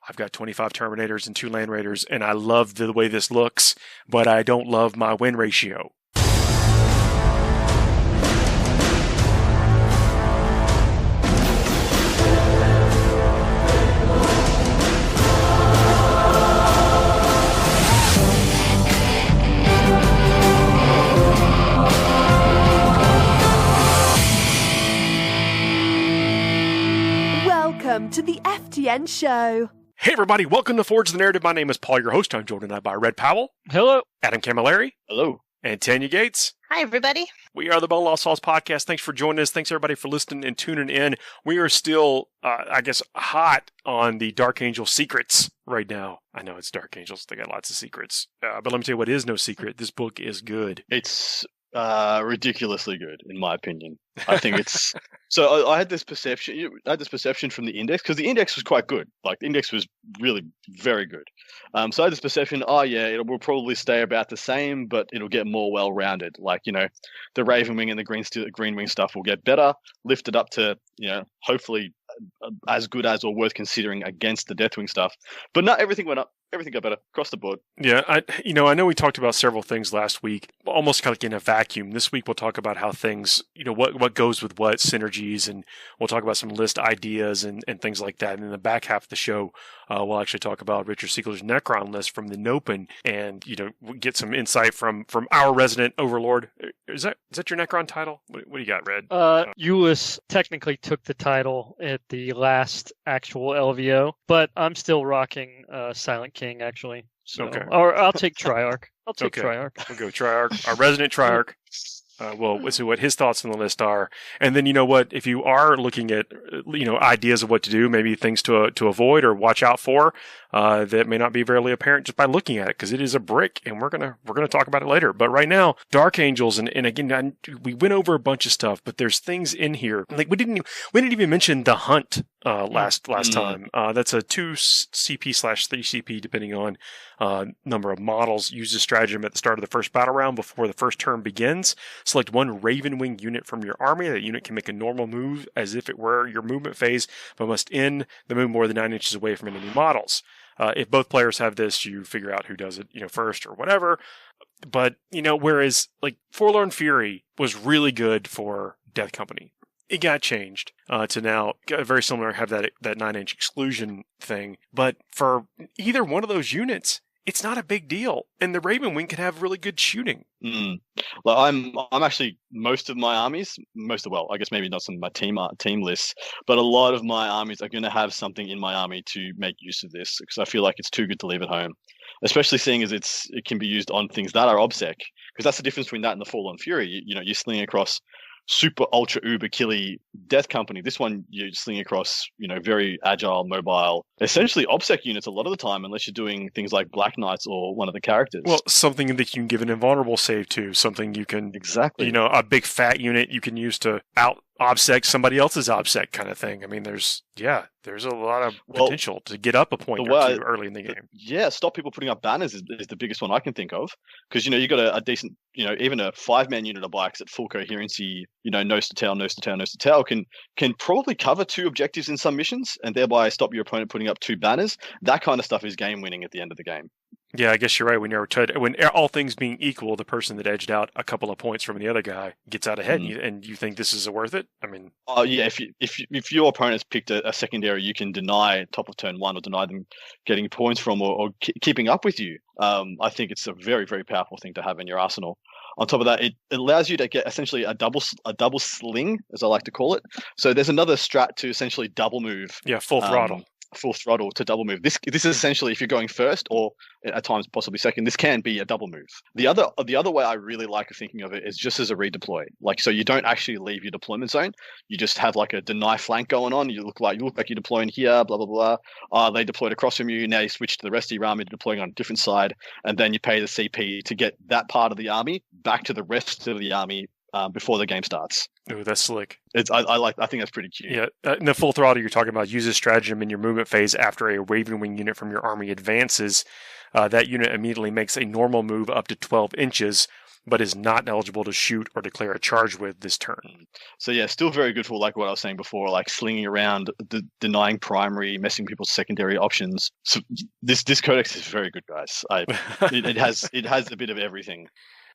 I've got 25 Terminators and 2 Land Raiders, and I love the way this looks, but I don't love my win ratio. Welcome to the FTN show. Hey everybody, welcome to Forge the Narrative. My name is Paul, your host. I'm joined tonight by Red Powell. Hello. Adam Camilleri. Hello. And Tanya Gates. Hi, everybody. We are the Bone Lost Souls podcast. Thanks for joining us. Thanks everybody for listening and tuning in. We are still, hot on the Dark Angel secrets right now. I know it's Dark Angels. They got lots of secrets. But let me tell you what is no secret. This book is good. It's ridiculously good, in my opinion. I think it's... So I had this perception. From the index, because the index was quite good. Like, the index was really very good. So I had this perception, it will probably stay about the same, but it'll get more well-rounded. Like, the Ravenwing and the Greenwing stuff will get better, lifted up to, hopefully as good as or worth considering against the Deathwing stuff. But not everything went up. Everything got better across the board. Yeah, I know we talked about several things last week, almost kind of like in a vacuum. This week we'll talk about how things, what goes with what, synergies, and we'll talk about some list ideas and things like that. And in the back half of the show, we'll actually talk about Richard Siegler's Necron list from the Nopen, and get some insight from our resident Overlord. Is that your Necron title? What do you got, Red? Ulyss technically took the title at the last actual LVO, but I'm still rocking Silent King, actually. So, okay. Or I'll take Triarch. Triarch. We'll go Triarch, our resident Triarch. Let's see what his thoughts on the list are. And then, if you are looking at, ideas of what to do, maybe things to avoid or watch out for, that may not be very apparent just by looking at it, because it is a brick, and we're gonna talk about it later. But right now, Dark Angels, and again, we went over a bunch of stuff, but there's things in here. Like, we didn't even mention the Hunt, last time. That's a 2 CP/3 CP, depending on, number of models. Uses stratagem at the start of the first battle round before the first turn begins. Select one Ravenwing unit from your army. That unit can make a normal move as if it were your movement phase, but must end the move more than 9 inches away from enemy models. If both players have this, you figure out who does it, first or whatever. But, whereas, like, Forlorn Fury was really good for Death Company. It got changed to now very similar, have that 9-inch exclusion thing. But for either one of those units, it's not a big deal, and the Ravenwing can have really good shooting. Well, I'm actually, most of my armies, I guess maybe not some of my team lists, but a lot of my armies are going to have something in my army to make use of this, because I feel like it's too good to leave at home, especially seeing as it can be used on things that are OBSEC, because that's the difference between that and the Fallen Fury. You're slinging across super ultra uber killy Death Company. This one you're slinging across, very agile, mobile, essentially OBSEC units a lot of the time, unless you're doing things like Black Knights or one of the characters. Well, something that you can give an invulnerable save to, something you can exactly, a big fat unit you can use to out OBSEC somebody else's OBSEC kind of thing. I mean, there's a lot of potential to get up a point or two early in the game. Yeah, stop people putting up banners is the biggest one I can think of, because you got a decent, even a 5-man unit of bikes at full coherency, nose to tail can probably cover 2 objectives in some missions, and thereby stop your opponent putting up 2 banners. That kind of stuff is game winning at the end of the game. Yeah, I guess you're right. When all things being equal, the person that edged out a couple of points from the other guy gets out ahead, and you think this is worth it. I mean, if your opponent's picked a secondary, you can deny top of turn 1 or deny them getting points from or keeping up with you. I think it's a very, very powerful thing to have in your arsenal. On top of that, it allows you to get essentially a double sling, as I like to call it. So there's another strat to essentially double move. Yeah, full throttle. Full throttle to double move. This is essentially, if you're going first or at times possibly second, this can be a double move. The other way I really like thinking of it is just as a redeploy. Like, so you don't actually leave your deployment zone. You just have like a deny flank going on. You look like you're deploying here, blah blah blah. They deployed across from you. Now you switch to the rest of your army deploying on a different side, and then you pay the CP to get that part of the army back to the rest of the army before the game starts. Oh, that's slick. I think that's pretty cute. Yeah, in the full throttle you're talking about uses stratagem in your movement phase after a Ravenwing unit from your army advances. That unit immediately makes a normal move up to 12 inches. but is not eligible to shoot or declare a charge with this turn. So yeah, still very good for like what I was saying before, like slinging around, denying primary, messing people's secondary options. So this codex is very good, guys. It has a bit of everything.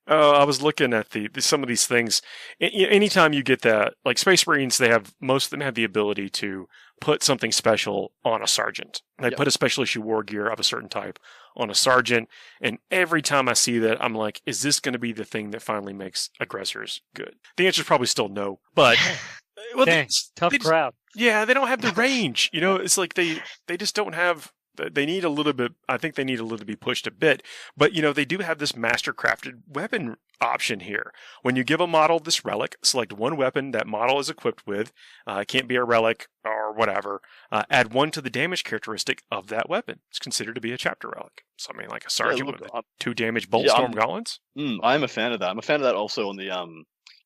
I was looking at some of these things. Anytime you get that, like Space Marines, most of them have the ability to put something special on a sergeant. They put a special issue war gear of a certain type on a sergeant, and every time I see that, I'm like, is this going to be the thing that finally makes aggressors good? The answer is probably still no, but well, tough crowd. Yeah, they don't have the range. It's like they just don't have. They need a little bit. I think they need a little to be pushed a bit, but they do have this master crafted weapon option here. When you give a model this relic, select one weapon that model is equipped with. It can't be a relic or whatever. Add 1 to the damage characteristic of that weapon. It's considered to be a chapter relic. So I mean, like a sergeant with 2 damage bolt storm gauntlets. I am a fan of that. I'm a fan of that also on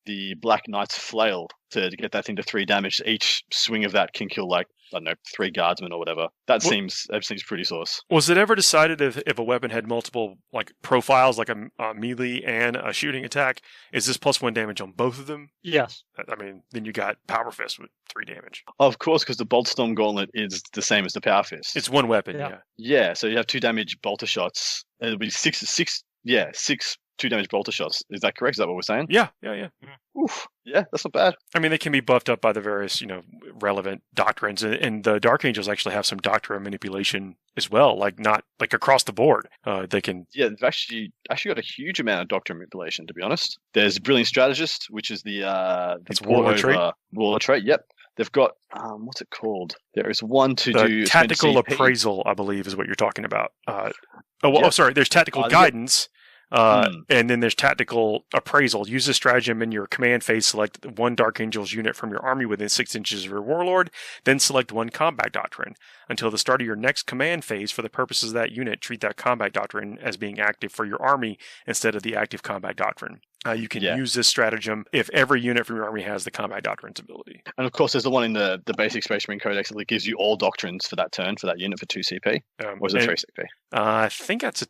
the Black Knight's flail to get that thing to 3 damage. Each swing of that can kill like, I don't know, 3 guardsmen or whatever. That seems pretty sauce. Was it ever decided if a weapon had multiple like profiles, like a melee and a shooting attack, is this +1 damage on both of them? Yes. I mean, then you got Power Fist with 3 damage. Of course, because the Bolt Storm Gauntlet is the same as the Power Fist. It's one weapon, yeah. Yeah, so you have 2 damage bolter shots. It'll be 6 2 damage bolter shots. Is that correct? Is that what we're saying? Yeah. Oof. Yeah, that's not bad. I mean, they can be buffed up by the various, relevant doctrines, and the Dark Angels actually have some doctrine manipulation as well, like not like across the board. They can. Yeah, they've actually got a huge amount of doctrine manipulation. To be honest, there's Brilliant Strategist, which is the Warlord trait. Warlord trait. Yep. They've got what's it called? There is one to do tactical appraisal, I believe, is what you're talking about. Sorry. There's tactical guidance. And then there's tactical appraisal. Use this stratagem in your command phase. Select 1 Dark Angels unit from your army within 6 inches of your Warlord. Then select 1 Combat Doctrine. Until the start of your next command phase, for the purposes of that unit, treat that Combat Doctrine as being active for your army instead of the active Combat Doctrine. You can use this stratagem if every unit from your army has the Combat Doctrine's ability. And of course, there's the one in the basic Space Marine Codex that gives you all doctrines for that turn, for that unit for 2 CP. Or is it 3 CP? I think that's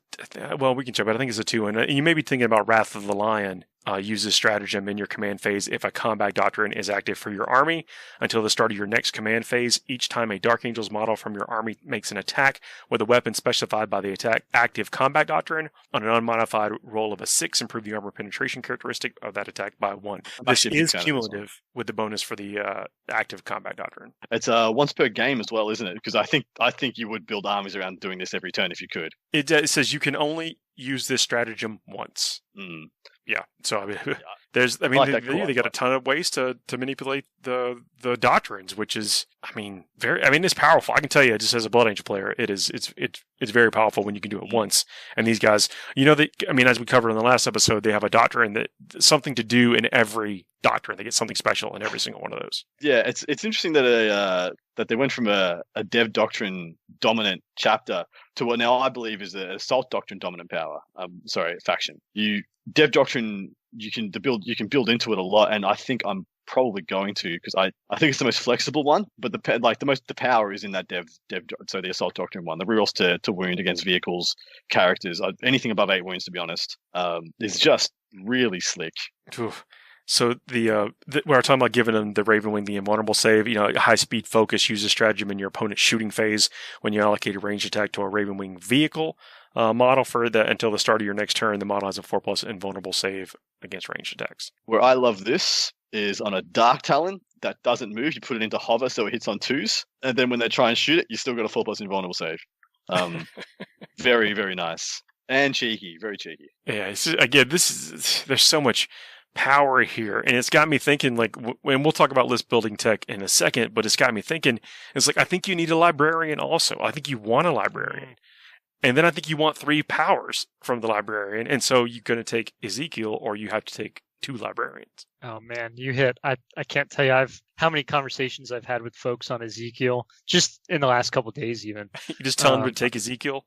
we can check, but I think it's a 2. And you may be thinking about Wrath of the Lion. Use this stratagem in your command phase if a combat doctrine is active for your army. Until the start of your next command phase, each time a Dark Angels model from your army makes an attack with a weapon specified by the attack active combat doctrine on an unmodified roll of a 6, improve the armor penetration characteristic of that attack by 1. This is cumulative with the bonus for the active combat doctrine. It's once per game as well, isn't it? Because I think you would build armies around doing this every turn if you could. It says you can only use this stratagem once. Yeah, so I mean, they got a ton of ways to manipulate the doctrines, which is, it's powerful. I can tell you, just as a Blood Angel player, it's very powerful when you can do it once. And these guys, as we covered in the last episode, they have a doctrine that something to do in every doctrine. They get something special in every single one of those. Yeah, it's interesting that that they went from a Dev Doctrine dominant chapter to what now I believe is an Assault Doctrine dominant faction. Dev Doctrine, you can build into it a lot, and I think I'm probably going to, because I think it's the most flexible one, but the power is in that dev so the Assault Doctrine one. The rerolls to wound against vehicles, characters, anything above 8 wounds, to be honest, is just really slick. Oof. So we're talking about giving them the Raven Wing the Invulnerable save. High speed focus, use a stratagem in your opponent's shooting phase when you allocate a ranged attack to a Raven Wing vehicle model for that until the start of your next turn. The model has a 4+ invulnerable save against ranged attacks. Where I love this is on a Dark Talon that doesn't move. You put it into hover so it hits on 2s, and then when they try and shoot it, you still got a 4+ invulnerable save. Very, very nice and cheeky, very cheeky. Yeah, there's so much power here, and it's got me thinking, like, and we'll talk about list building tech in a second, but it's got me thinking, it's like, I think you need a librarian also. I think you want a librarian, and then I think you want 3 powers from the librarian, and so you're going to take Ezekiel, or you have to take 2 librarians. Oh man, you hit. I can't tell you how many conversations I've had with folks on Ezekiel just in the last couple of days even. You just tell them to take Ezekiel?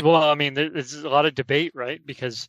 Well, there's a lot of debate, right? Because,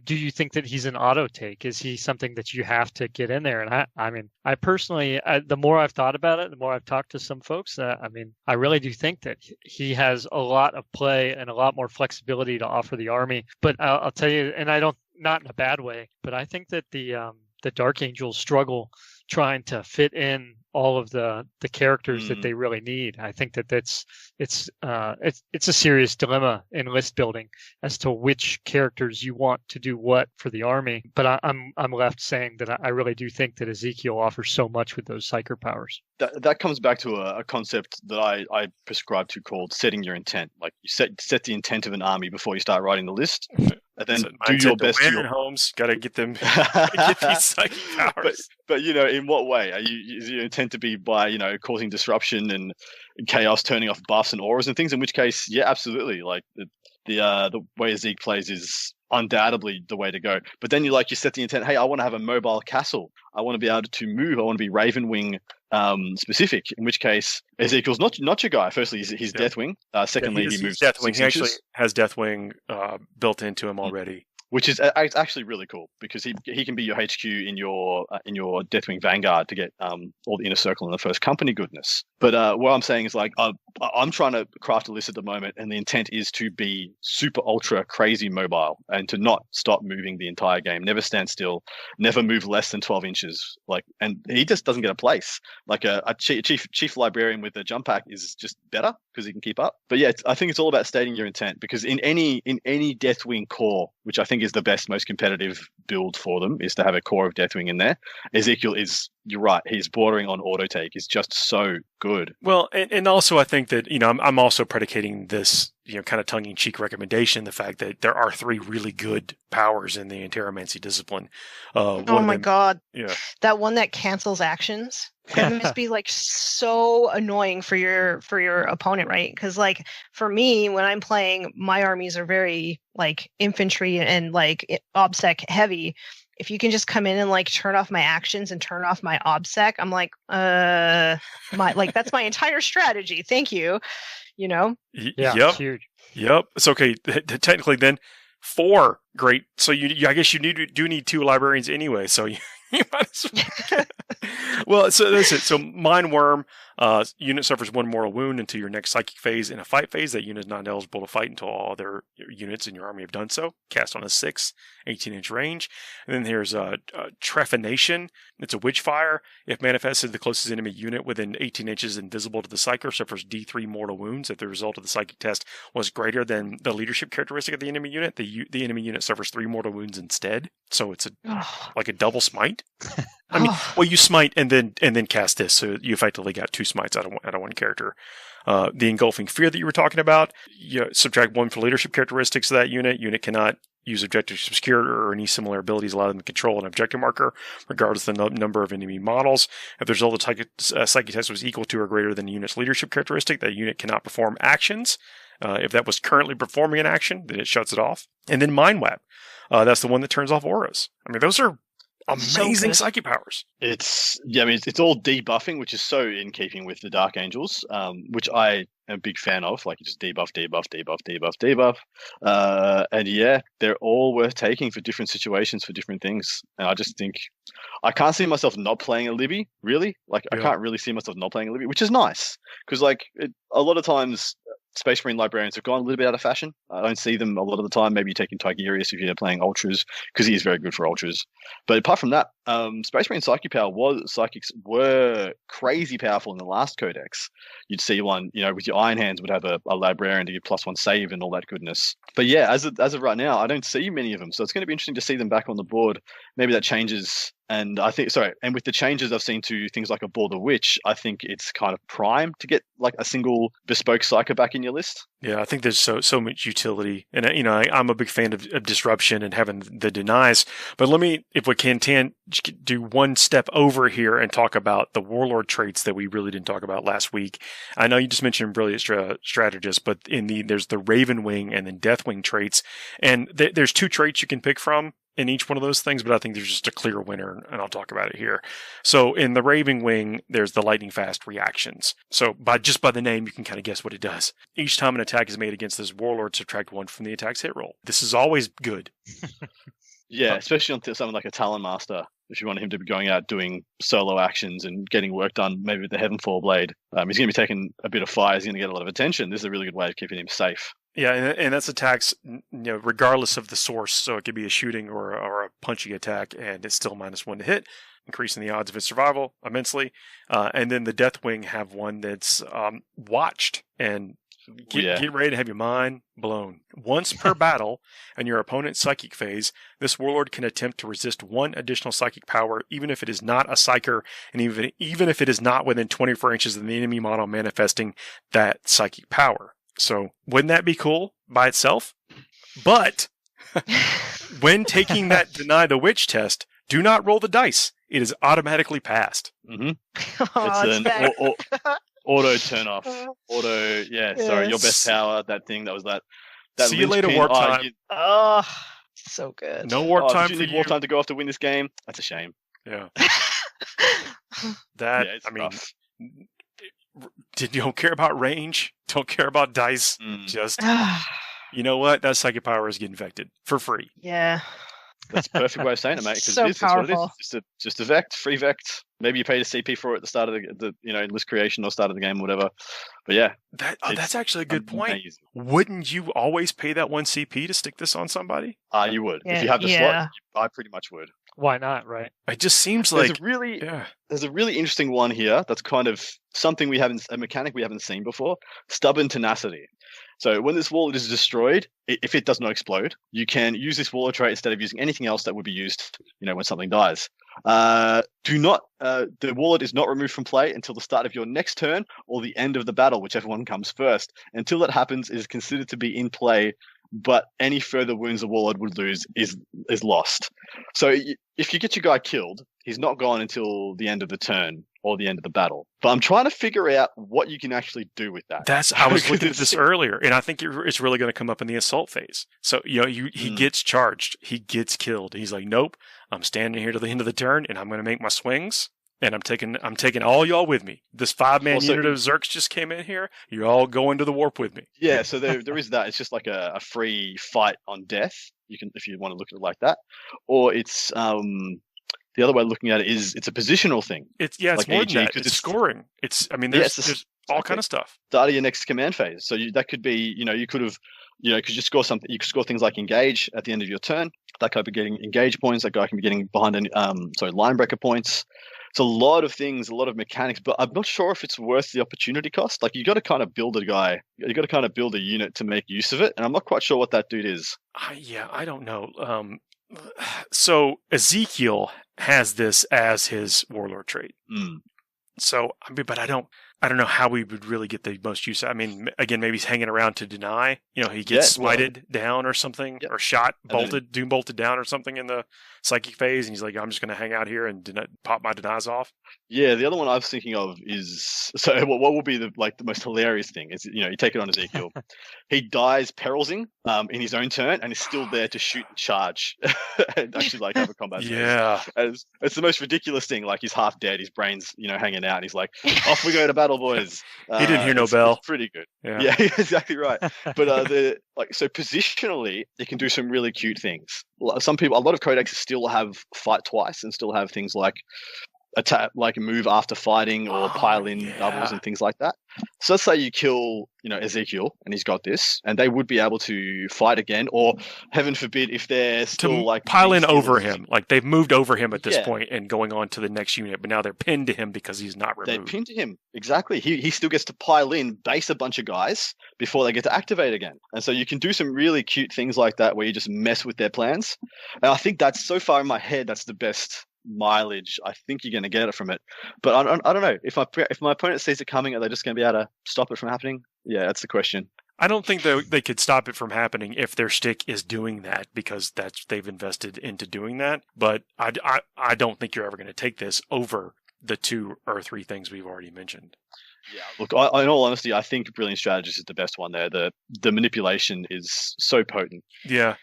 do you think that he's an auto take? Is he something that you have to get in there? And I personally, the more I've thought about it, the more I've talked to some folks, I really do think that he has a lot of play and a lot more flexibility to offer the army. But I'll tell you, and I don't not in a bad way, but I think that the Dark Angels struggle trying to fit in all of the characters that they really need. I think that it's a serious dilemma in list building as to which characters you want to do what for the army. But I'm left saying that I really do think that Ezekiel offers so much with those psyker powers. That comes back to a concept that I prescribe to called setting your intent. Like you set the intent of an army before you start writing the list, and then do your best. To homes, got to get them get these psychic powers. But in what way? Is your intent to be by causing disruption and chaos, turning off buffs and auras and things? In which case, yeah, absolutely. Like the way Zeke plays is undoubtedly the way to go. But then you set the intent. Hey, I want to have a mobile castle. I want to be able to move. I want to be Ravenwing specific. In which case, Ezekiel's not your guy. Firstly, he's Deathwing. Secondly, he moves Deathwing. He actually has Deathwing built into him already. Which is actually really cool because he can be your HQ in your Deathwing Vanguard to get all the inner circle and the first company goodness. But what I'm saying is I'm trying to craft a list at the moment, and the intent is to be super ultra crazy mobile and to not stop moving the entire game, never stand still, never move less than 12 inches. And he just doesn't get a place. Like a chief librarian with a jump pack is just better because he can keep up. But yeah, I think it's all about stating your intent because in any Deathwing core, which I think is the best, most competitive build for them, is to have a core of Deathwing in there. Ezekiel is, you're right, he's bordering on auto take. He's just so good. Well, and also I think that, I'm also predicating this, kind of tongue-in-cheek recommendation, the fact that there are 3 really good powers in the Enterromancy discipline. Oh my god. Yeah. That one that cancels actions. That must be so annoying for your opponent, right? Because for me, when I'm playing, my armies are very infantry and obsec heavy. If you can just come in and turn off my actions and turn off my obsec, I'm that's my entire strategy. Thank you. Yeah, Yep. it's huge. Yep. It's okay. Technically, then 4 great. So I guess you do need 2 librarians anyway. So you might as well. Well, so that's it. So Mind Worm unit suffers 1 mortal wound until your next psychic phase. In a fight phase, that unit is not eligible to fight until all other units in your army have done so. Cast on a 6, 18-inch range. And then there's Trephination. It's a Witchfire. If manifested, the closest enemy unit within 18 inches invisible to the Psyker suffers D3 mortal wounds. If the result of the psychic test was greater than the leadership characteristic of the enemy unit, the enemy unit suffers 3 mortal wounds instead. So it's a double smite. I mean, well, you smite and then cast this, so you effectively got 2 smites out of one character. The engulfing fear that you were talking about, you subtract 1 for leadership characteristics of that unit. Unit cannot use objectives obscured or any similar abilities allow them to control an objective marker, regardless of the number of enemy models. If the result of the psychic test was equal to or greater than the unit's leadership characteristic, that unit cannot perform actions. If that was currently performing an action, then it shuts it off. And then Mind Web. That's the one that turns off auras. I mean, those are amazing psychic powers. It's all debuffing, which is so in keeping with the Dark Angels, which I am a big fan of. You just debuff. And yeah, they're all worth taking for different situations, for different things. And I just think I can't see myself not playing a Libby, really. I can't really see myself not playing a Libby, which is nice because a lot of times Space Marine librarians have gone a little bit out of fashion. I don't see them a lot of the time. Maybe taking Tigerius if you're playing Ultras, because he is very good for Ultras. But apart from that, Space Marine psychics were crazy powerful in the last codex. You'd see one, with your Iron Hands would have a librarian to give +1 save and all that goodness. But yeah, as of right now, I don't see many of them. So it's going to be interesting to see them back on the board. Maybe that changes. And and with the changes I've seen to things like a Bore the Witch, I think it's kind of prime to get a single bespoke psyker back in your list. Yeah, I think there's so much utility, and I'm a big fan of disruption and having the denies. But let me, if we can, do one step over here and talk about the Warlord traits that we really didn't talk about last week. I know you just mentioned Brilliant Strategist, but there's the Ravenwing and then Deathwing traits, and there's 2 traits you can pick from in each one of those things, but I think there's just a clear winner, and I'll talk about it here. So in the Ravenwing, there's the lightning fast reactions. So by the name, you can kind of guess what it does. Each time an attack is made against this Warlord, subtract 1 from the attack's hit roll. This is always good. Yeah, especially on something like a Talon Master. If you want him to be going out doing solo actions and getting work done, maybe with the Heavenfall Blade, he's going to be taking a bit of fire. He's going to get a lot of attention. This is a really good way of keeping him safe. Yeah, and that's attacks, regardless of the source. So it could be a shooting or a punching attack, and it's still -1 to hit, increasing the odds of its survival immensely. And then the Deathwing have one that's watched, and get ready to have your mind blown. Once per battle, in your opponent's psychic phase, this Warlord can attempt to resist one additional psychic power, even if it is not a psyker, and even if it is not within 24 inches of the enemy model manifesting that psychic power. So wouldn't that be cool by itself? But when taking that Deny the Witch test, do not roll the dice. It is automatically passed. Mm-hmm. Oh, It's an auto turn off. Auto, sorry, your best power, that thing, that was that. See you later, warp time. Oh, so good. No warp time for for you. Warp time to go off to win this game. That's a shame. Yeah. Rough. Don't care about range. Don't care about dice. Just, you know what? That psychic power is getting infected for free. Yeah. That's a perfect way of saying it, mate. Because So that's what it powerful. is. Just a vect, free vect. Maybe you paid a CP for it at the start of the list creation or start of the game or whatever. But yeah. That's actually a good point. Amazing. Wouldn't you always pay that 1 CP to stick this on somebody? You would. Yeah, If you have the slot, I pretty much would. Why not, right? It just seems like... There's a really interesting one here that's kind of something a mechanic we haven't seen before. Stubborn tenacity. So when this Warlord is destroyed, if it does not explode, you can use this Warlord trait instead of using anything else that would be used, when something dies. The Warlord is not removed from play until the start of your next turn or the end of the battle, whichever one comes first. Until that happens, it is considered to be in play, but any further wounds the Warlord would lose is lost. So if you get your guy killed, he's not gone until the end of the turn or the end of the battle. But I'm trying to figure out what you can actually do with that. I was looking at this earlier, and I think it's really going to come up in the assault phase. So, he gets charged. He gets killed. He's like, nope, I'm standing here to the end of the turn, and I'm going to make my swings, and I'm taking all y'all with me. This 5-man unit of Zerks just came in here. You're all going to the warp with me. Yeah, so there is that. It's just like a free fight on death. You can, if you want to look at it like that. Or it's... the other way of looking at it is it's a positional thing. It's more than that. It's scoring. There's all kind of stuff. Start of your next command phase. So that could be, you could have, because you score something. You could score things like engage at the end of your turn. That guy could be getting engage points. That guy can be getting line breaker points. It's a lot of things, a lot of mechanics, but I'm not sure if it's worth the opportunity cost. Like you got to kind of build a unit to make use of it, and I'm not quite sure what that dude is. I don't know. So Ezekiel has this as his Warlord trait. So, but I don't know how we would really get the most use. I mean, again, maybe he's hanging around to deny. He gets smited down or something, or shot, doom bolted down or something in the psychic phase, and he's like, I'm just going to hang out here and pop my denies off. Yeah, the other one I was thinking of is what will be the most hilarious thing is you take it on Ezekiel, he dies perilsing in his own turn and is still there to shoot and charge and actually have a combat. Yeah, it's the most ridiculous thing. Like he's half dead, his brain's hanging out, and he's like, off we go to battle, boys. He didn't hear no bell. It's pretty good. Yeah, exactly right. But so positionally, it can do some really cute things. A lot of codexes still have fight twice and still have things like attack, like move after fighting or pile in doubles and things like that. So let's say you kill, Ezekiel and he's got this, and they would be able to fight again, or heaven forbid, if they're still pile in over him, like they've moved over him at this point and going on to the next unit, but now they're pinned to him because he's not removed. They're pinned to him, exactly. He still gets to pile in, base a bunch of guys before they get to activate again, and so you can do some really cute things like that where you just mess with their plans. And I think that's so far in my head, that's the best mileage I think you're going to get it from it. But I don't know if my opponent sees it coming, are they just going to be able to stop it from happening? Yeah, that's the question. I don't think they could stop it from happening if their stick is doing that, because they've invested into doing that. But I don't think you're ever going to take this over the 2 or 3 things we've already mentioned. Yeah, look, in all honesty, I think Brilliant Strategist is the best one there. The manipulation is so potent. Yeah,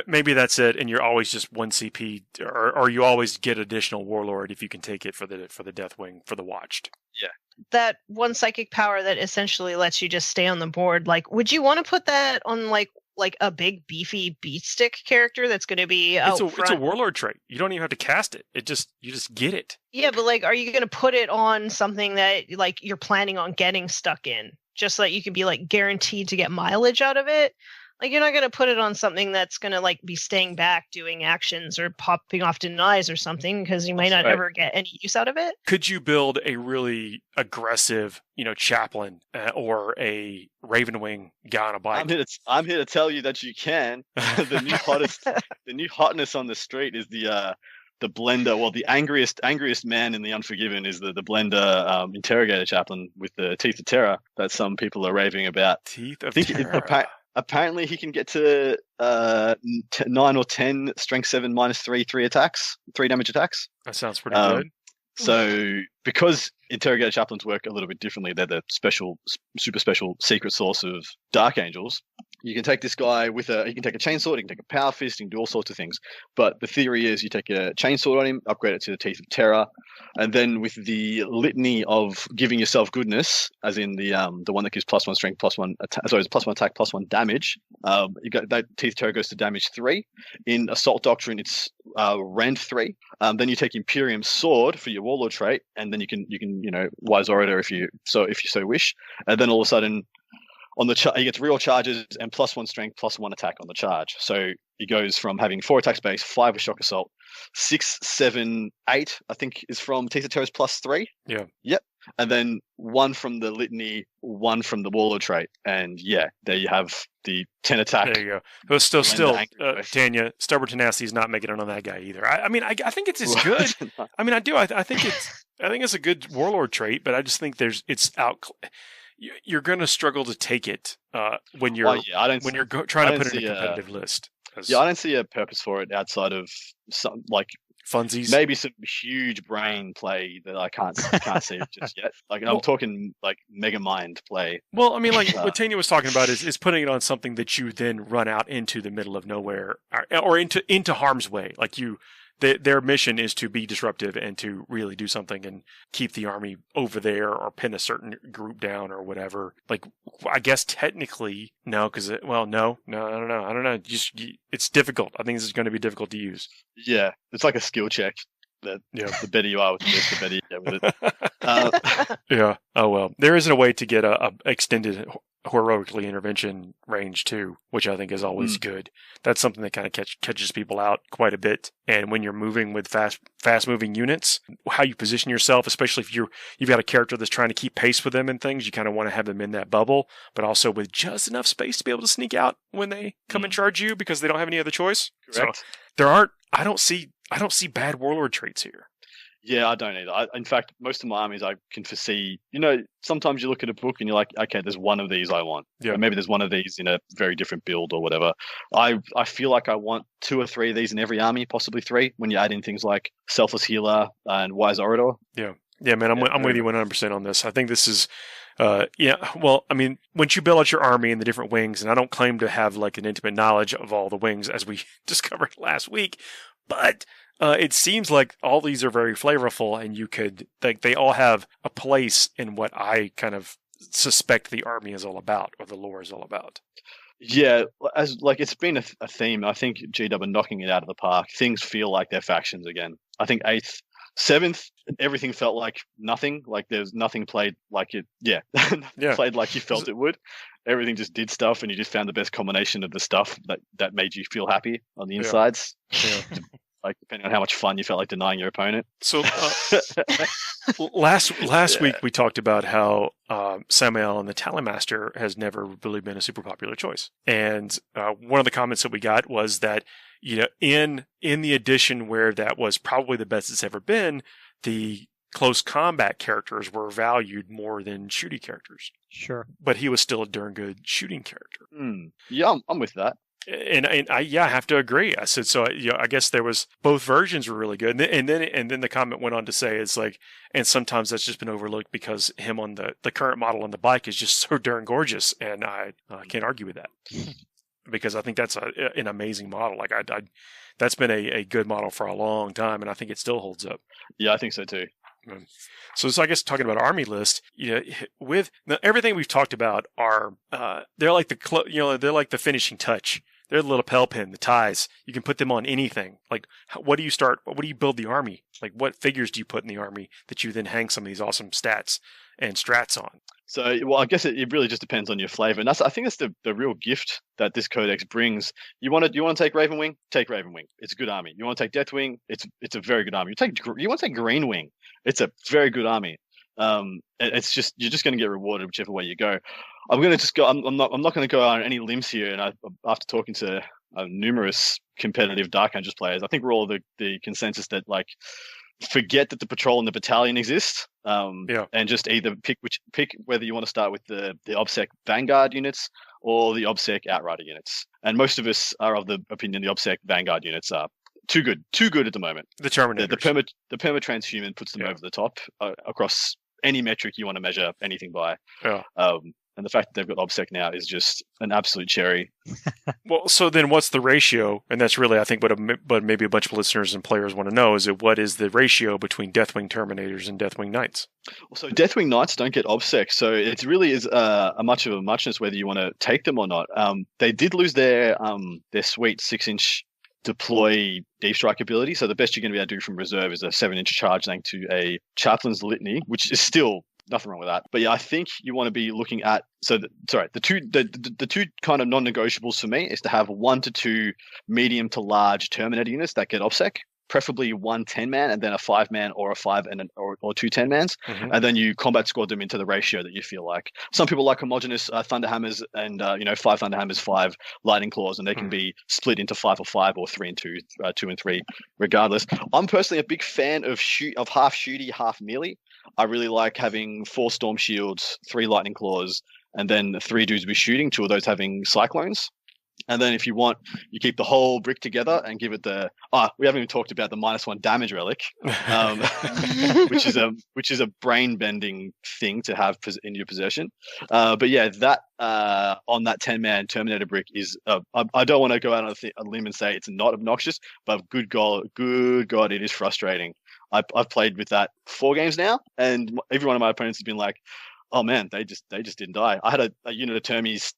maybe that's it, and you're always just 1 CP, or you always get additional Warlord if you can take it for the Deathwing, for the Watched. Yeah. That 1 psychic power that essentially lets you just stay on the board, would you want to put that on like a big beefy beat stick character that's going to be out front? It's a Warlord trait. You don't even have to cast it. You just get it. Yeah, but are you going to put it on something that you're planning on getting stuck in? just so that you can be like guaranteed to get mileage out of it. Like, you're not going to put it on something that's going to like be staying back doing actions or popping off denies or something, because you might not ever get any use out of it. Could you build a really aggressive, chaplain or a Ravenwing guy on a bike? I'm here to tell you that you can. The new hotness on the street is the blender. Well, the angriest man in the Unforgiven is the blender interrogator chaplain with the teeth of terror that some people are raving about. Teeth of terror. Apparently, he can get to 9 or 10 strength 7 -3 attacks, 3 damage attacks. That sounds pretty good. So, because interrogator chaplains work a little bit differently, they're the super special secret source of Dark Angels. You can take this guy he can take a chainsword, he can take a power fist, he can do all sorts of things. But the theory is you take a chainsword on him, upgrade it to the Teeth of Terror, and then with the litany of giving yourself goodness, as in the one that gives +1 strength, +1 attack, sorry, it's +1 attack, +1 damage. You got that Teeth of Terror goes to damage 3. In Assault Doctrine, it's rend 3. Then you take Imperium Sword for your Warlord trait, and then you can Wise Orator if you so wish, and then all of a sudden, on the he gets real charges and +1 strength, +1 attack on the charge. So he goes from having 4 attack space, 5 with shock assault, 6, 7, 8, I think is from Teeth of Terror's +3. Yeah. Yep. And then 1 from the litany, 1 from the Warlord trait. And yeah, there you have the 10 attack. There you go. But still, Tanya, Stubborn Tenacity is not making it on that guy either. I think it's as good. I mean, I do. I think it's a good Warlord trait, but I just think it's out. You're going to struggle to take it when you're trying to put it in a competitive list. Yeah, I don't see a purpose for it outside of some funsies, maybe some huge brain play that I can't see just yet. I'm talking like mega mind play. Well, I mean, like what Tanya was talking about is putting it on something that you then run out into the middle of nowhere or into harm's way. Like their mission is to be disruptive and to really do something and keep the army over there or pin a certain group down or whatever. Like, I guess technically, no, because I don't know. It's difficult. I think this is going to be difficult to use. Yeah, it's like a skill check. The better you are with this, the better you get with it. Yeah. Oh, well. There isn't a way to get a extended heroically intervention range too, which I think is always good. That's something that kind of catches people out quite a bit. And when you're moving with fast moving units, how you position yourself, especially if you've got a character that's trying to keep pace with them and things, you kind of want to have them in that bubble, but also with just enough space to be able to sneak out when they come and charge you because they don't have any other choice. Correct. So I don't see bad Warlord traits here. Yeah, I don't either. In fact, most of my armies I can foresee. Sometimes you look at a book and you're like, okay, there's one of these I want. Yeah. Or maybe there's one of these in a very different build or whatever. I feel like I want 2 or 3 of these in every army, possibly 3, when you add in things like Selfless Healer and Wise Orator. Yeah. Yeah, man, I'm with you 100% on this. I think this is... well, I mean, once you build out your army and the different wings, and I don't claim to have like an intimate knowledge of all the wings as we discovered last week, but it seems like all these are very flavorful, and they all have a place in what I kind of suspect the army is all about, or the lore is all about. Yeah, as it's been a theme. I think GW are knocking it out of the park. Things feel like they're factions again. I think 8th, 7th, everything felt like nothing. Like there's nothing played like it. Yeah, played like you felt it would. Everything just did stuff, and you just found the best combination of the stuff that made you feel happy on the insides. Yeah. Like depending on how much fun you felt like denying your opponent. So last week we talked about how Samael and the Talonmaster has never really been a super popular choice, and one of the comments that we got was that in the edition where that was probably the best it's ever been, the close combat characters were valued more than shooting characters. Sure, but he was still a darn good shooting character. Yeah, I'm with that. And I have to agree. I said so. I guess there was both versions were really good, and then the comment went on to say it's like, and sometimes that's just been overlooked because him on the current model on the bike is just so darn gorgeous, and I can't argue with that because I think that's an amazing model. Like that's been a good model for a long time, and I think it still holds up. Yeah, I think so too. So I guess talking about army list, with everything we've talked about are they're like they're like the finishing touch. They're the little lapel pin, the ties. You can put them on anything. Like, what do you build the army? Like, what figures do you put in the army that you then hang some of these awesome stats and strats on. So, well, I guess it really just depends on your flavor, and I think that's the real gift that this codex brings. You want to take Ravenwing? Take Ravenwing. It's a good army. You want to take Deathwing? It's a very good army. You want to take Greenwing? It's a very good army. It's just you're just going to get rewarded whichever way you go. I'm going to just go. I'm not going to go on any limbs here. And after talking to numerous competitive Dark Angels players, I think we're all the consensus that like forget that the patrol and the battalion exist. And just either pick whether you want to start with the OBSEC Vanguard units or the OBSEC Outrider units. And most of us are of the opinion the OBSEC Vanguard units are too good at the moment. The Terminator, the perma transhuman puts them over the top across any metric you want to measure anything by. Yeah. And the fact that they've got OBSEC now is just an absolute cherry. Well, so then what's the ratio? And that's really, I think, what maybe a bunch of listeners and players want to know is what is the ratio between Deathwing Terminators and Deathwing Knights? Well, so Deathwing Knights don't get OBSEC, so it really is a much of a muchness whether you want to take them or not. They did lose their sweet 6-inch deploy deep strike ability, so the best you're going to be able to do from reserve is a 7-inch charge length to a Chaplain's Litany, which is still nothing wrong with that. But yeah, I think you want to be looking at the two kind of non-negotiables for me is to have 1 to 2 medium to large Terminator units that get OBSEC, preferably 1 10-man and then a 5-man or a 5 or 2 10-mans, and then you combat squad them into the ratio that you feel like. Some people like homogenous Thunderhammers and 5 Thunderhammers, 5 Lightning Claws, and they can be split into 5 or 5 or 3 and 2, 2 and 3, regardless. I'm personally a big fan of half shooty, half melee. I really like having 4 Storm Shields, 3 Lightning Claws, and then 3 dudes be shooting, 2 of those having Cyclones. And then if you want, you keep the whole brick together and give it we haven't even talked about the -1 damage relic, which is a brain bending thing to have in your possession. But yeah, that on that 10-man Terminator brick is I don't want to go out on a limb and say it's not obnoxious, but good God, it is frustrating. I've played with that 4 games now, and every one of my opponents has been like, "Oh man, they just didn't die." I had a unit of Termies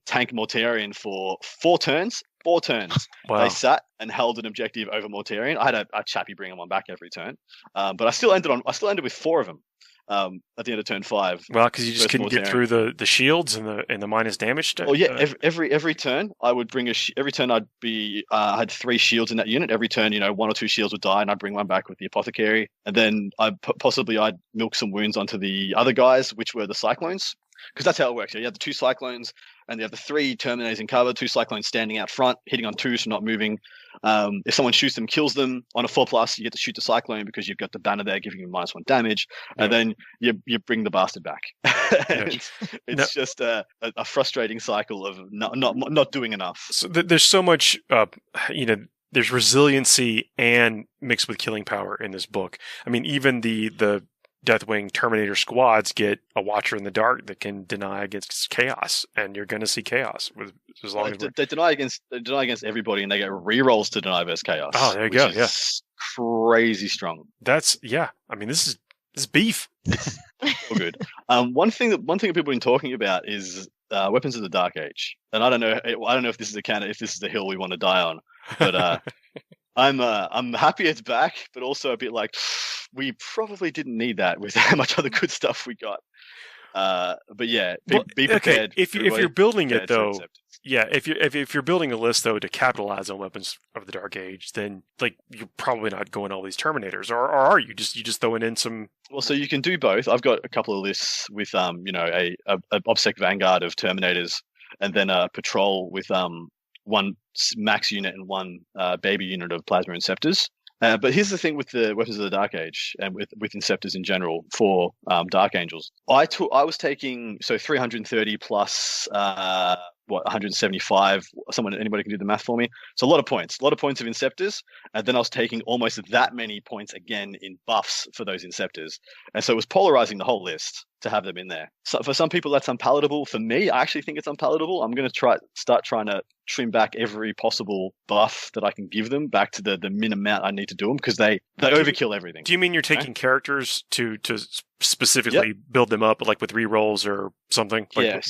tank Mortarion for 4 turns. 4 turns. Wow. They sat and held an objective over Mortarion. I had a chappie bring them on back every turn, but I still ended with 4 of them at the end of turn 5. Well, because you just couldn't get through the shields and the minus damage. Well, yeah. Every turn I would bring every turn I'd be I had 3 shields in that unit. Every turn, 1 or 2 shields would die, and I'd bring one back with the apothecary, and then I'd milk some wounds onto the other guys, which were the Cyclones. Because that's how it works. You have the 2 Cyclones, and you have the 3 Terminators in cover, 2 Cyclones standing out front, hitting on 2s for not moving. If someone shoots them, kills them, on a 4+, you get to shoot the Cyclone because you've got the banner there giving you -1 damage, and then you bring the bastard back. It's just a frustrating cycle of not doing enough. So there's so much, there's resiliency and mixed with killing power in this book. I mean, even the Deathwing Terminator squads get a Watcher in the Dark that can deny against chaos, and you're going to see chaos as long as they deny against everybody, and they get rerolls to deny versus chaos. Oh, there you go. Yeah, crazy strong. I mean, this is beef. All good. One thing that people have been talking about is Weapons of the Dark Age, and I don't know if this is if this is the hill we want to die on, but I'm happy it's back, but also a bit like we probably didn't need that with how much other good stuff we got. But yeah, be prepared. If you're building it though, if you're building a list though to capitalize on Weapons of the Dark Age, then like you're probably not going all these Terminators, or are you just throwing in some? Well, so you can do both. I've got a couple of lists with a OBSEC Vanguard of Terminators, and then a patrol with 1 max unit and 1 baby unit of Plasma Inceptors. But here's the thing with the Weapons of the Dark Age and with Inceptors in general for Dark Angels. I was taking 330 plus 175. Anybody can do the math for me. So a lot of points of Inceptors, and then I was taking almost that many points again in buffs for those Inceptors, and so it was polarizing the whole list to have them in there. So for some people that's unpalatable. For me, I actually think it's unpalatable. I'm going to start trying to trim back every possible buff that I can give them back to the min amount I need to do them, because they overkill everything. Do you mean you're taking characters to specifically build them up, like with rerolls or something? Like,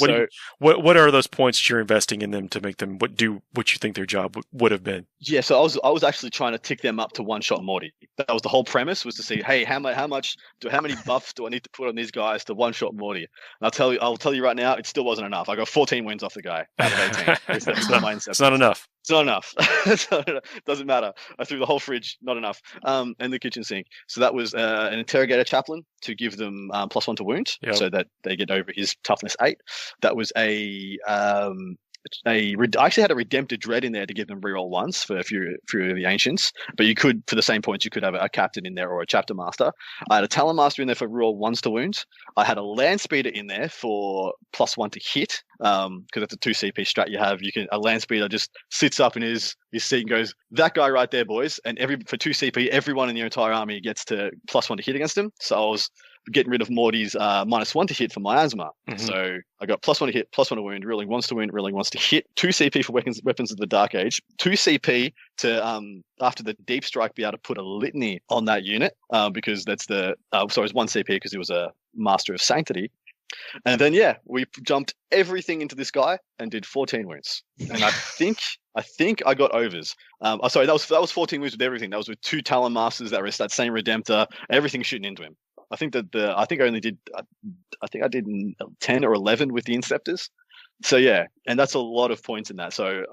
what are those points that you're investing in them to make them do what you think their job would have been? Yeah, so I was actually trying to tick them up to 1-shot Morty. That was the whole premise, was to see, hey, how many buffs do I need to put on these guys to one-shot Morty. And I'll tell you right now, it still wasn't enough. I got 14 wounds off the guy out of 18. It's not my It's not enough. It's not enough. It's not enough. Doesn't matter. I threw the whole fridge, not enough. And the kitchen sink. So that was an interrogator chaplain to give them +1 to wound, so that they get over his toughness 8. That was I actually had a Redemptor Dread in there to give them reroll 1s for a few of the Ancients, but you could, for the same points, you could have a Captain in there or a Chapter Master. I had a Talon Master in there for reroll 1s to wound. I had a Land Speeder in there for +1 to hit, because that's a 2 CP strat you have. A Land Speeder just sits up in his seat and goes, that guy right there, boys, and for 2 CP, everyone in the entire army gets to +1 to hit against him. So I was getting rid of Morty's -1 to hit for miasma. Mm-hmm. So I got +1 to hit, +1 to wound, rolling 1s to wound, rolling 1s to hit, 2 CP for weapons of the Dark Age, 2 CP to after the deep strike be able to put a litany on that unit, because that's it was 1 CP because he was a Master of Sanctity. And then we jumped everything into this guy and did 14 wounds. And I think I got overs. Sorry, that was 14 wounds with everything. That was with 2 Talon Masters that were that same Redemptor, everything shooting into him. I think I did 10 or 11 with the Inceptors. So and that's a lot of points in that. So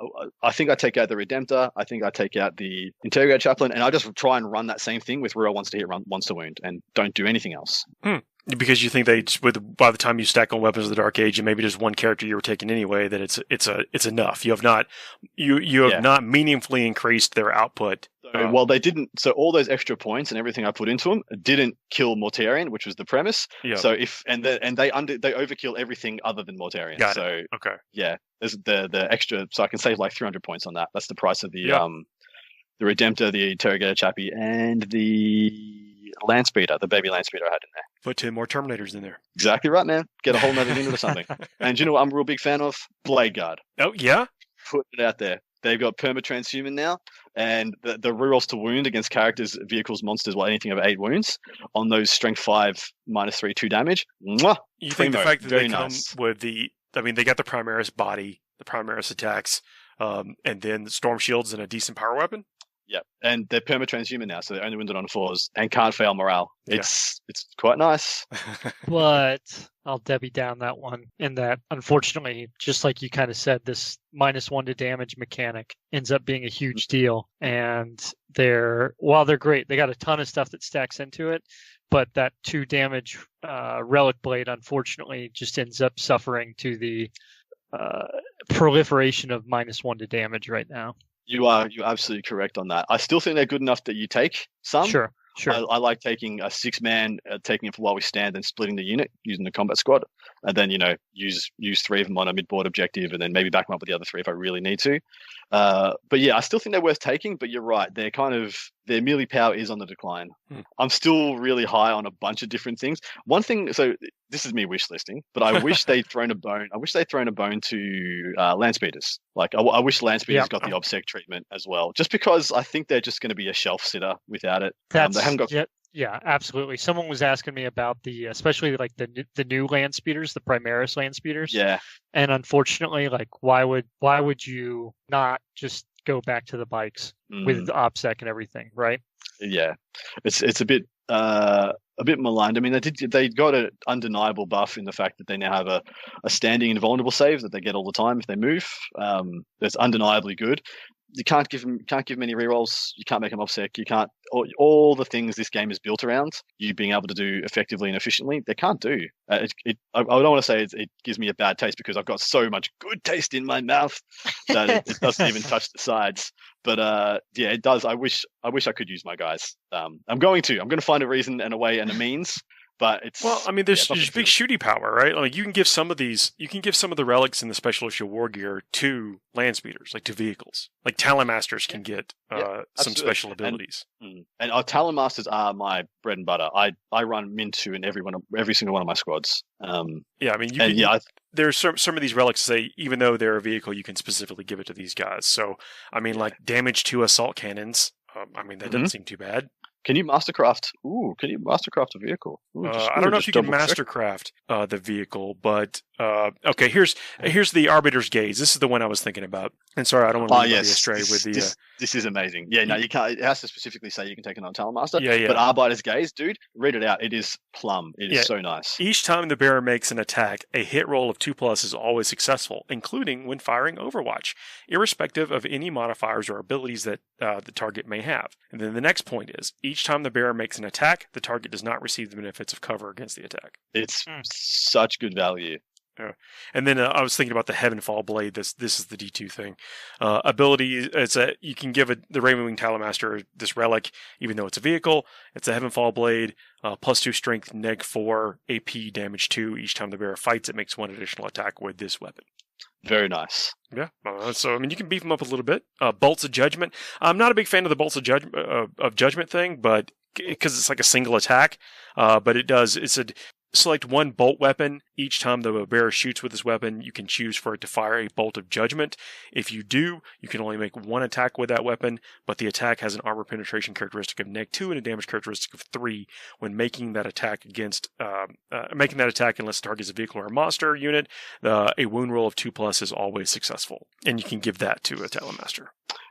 I think I take out the Redemptor, I think I take out the Interrogator Chaplain, and I just try and run that same thing with reroll 1s to hit, 1s to wound, and don't do anything else. Because you think by the time you stack on Weapons of the Dark Age and maybe just one character you were taking anyway, that it's enough. You have not not meaningfully increased their output. Well, they didn't. So all those extra points and everything I put into them didn't kill Mortarion, which was the premise. Yeah. So they overkill everything other than Mortarion. Got it. Okay. Yeah, there's the extra. So I can save like 300 points on that. That's the price of the Redemptor, the Interrogator Chappie, and the Land Speeder, the baby Land Speeder I had in there. Put 10 more Terminators in there. Exactly right, man. Get a whole nother unit or something. And you know what I'm a real big fan of? Blade Guard. Oh yeah. Put it out there. They've got perma-transhuman now, and the rerolls to wound against characters, vehicles, monsters, anything over 8 wounds on those strength 5 -3 2 damage. Mwah! You think the fact that they come nice. with they got the Primaris body, the Primaris attacks, and then the Storm Shields and a decent power weapon? Yep, and they're perma-transhuman now, so they're only wounded on 4s and can't fail morale. It's quite nice. But I'll Debbie down that one in that, unfortunately, just like you kind of said, this -1 to damage mechanic ends up being a huge deal. And while they're great, they got a ton of stuff that stacks into it, but that 2 damage Relic Blade, unfortunately, just ends up suffering to the proliferation of -1 to damage right now. You're absolutely correct on that. I still think they're good enough that you take some. Sure. I like taking a 6-man, taking it for while we stand and splitting the unit using the combat squad, and then use 3 of them on a mid-board objective, and then maybe back them up with the other 3 if I really need to. But I still think they're worth taking. But you're right, their melee power is on the decline. I'm still really high on a bunch of different things. One thing, so this is me wish listing, but I wish they'd thrown a bone. I wish they'd thrown a bone to Land Speeders. Like I wish Land Speeders got the OBSEC treatment as well, just because I think they're just going to be a shelf sitter without it. They haven't got. Yeah, absolutely. Someone was asking me about especially like the new Land Speeders, the Primaris Land Speeders. Yeah. And unfortunately, like why would you not just go back to the bikes with the OPSEC and everything, right? Yeah, it's a bit maligned. I mean, they got an undeniable buff in the fact that they now have a standing invulnerable save that they get all the time if they move. That's undeniably good. You can't give them any rerolls. You can't make them OPSEC. You can't all the things this game is built around you being able to do effectively and efficiently. They can't do. I don't want to say it gives me a bad taste because I've got so much good taste in my mouth that it doesn't even touch the sides. But it does. I wish I could use my guys. I'm going to find a reason and a way and a means. But it's there's big shooty power, right? Like you can give some of the relics in the special issue war gear to land speeders, like to vehicles. Like Talon Masters can get some special abilities. And our Talon Masters are my bread and butter. I run Min2 in every single one of my squads. There's some of these relics say even though they're a vehicle, you can specifically give it to these guys. So like damage to assault cannons. That doesn't seem too bad. Can you mastercraft? Can you mastercraft a vehicle? I don't know if you can mastercraft the vehicle, but Okay, here's the Arbiter's Gaze. This is the one I was thinking about. And sorry, I don't want to lead you astray with the. This is amazing. Yeah, no, you can't. It has to specifically say you can take it on Talon Master. Yeah. But Arbiter's Gaze, dude, read it out. It is plum. It is so nice. Each time the bearer makes an attack, a hit roll of 2+ is always successful, including when firing Overwatch, irrespective of any modifiers or abilities that the target may have. And then the next point is, each time the bearer makes an attack, the target does not receive the benefits of cover against the attack. It's such good value. Yeah. And then I was thinking about the Heavenfall Blade. This is the D2 thing. Ability, you can give the Ravenwing Talonmaster this relic, even though it's a vehicle. It's a Heavenfall Blade, +2 strength, -4, AP, damage 2. Each time the bearer fights, it makes 1 additional attack with this weapon. Very nice. Yeah. So, I mean, you can beef them up a little bit. Bolts of Judgment. I'm not a big fan of the Bolts of Judgment thing, but because it's like a single attack. But it's a select one bolt weapon. Each time the bearer shoots with this weapon, you can choose for it to fire a bolt of judgment. If you do, you can only make 1 attack with that weapon, but the attack has an armor penetration characteristic of -2 and a damage characteristic of 3 when making that attack unless the target is a vehicle or a monster unit. A wound roll of 2+ is always successful, and you can give that to a Talonmaster.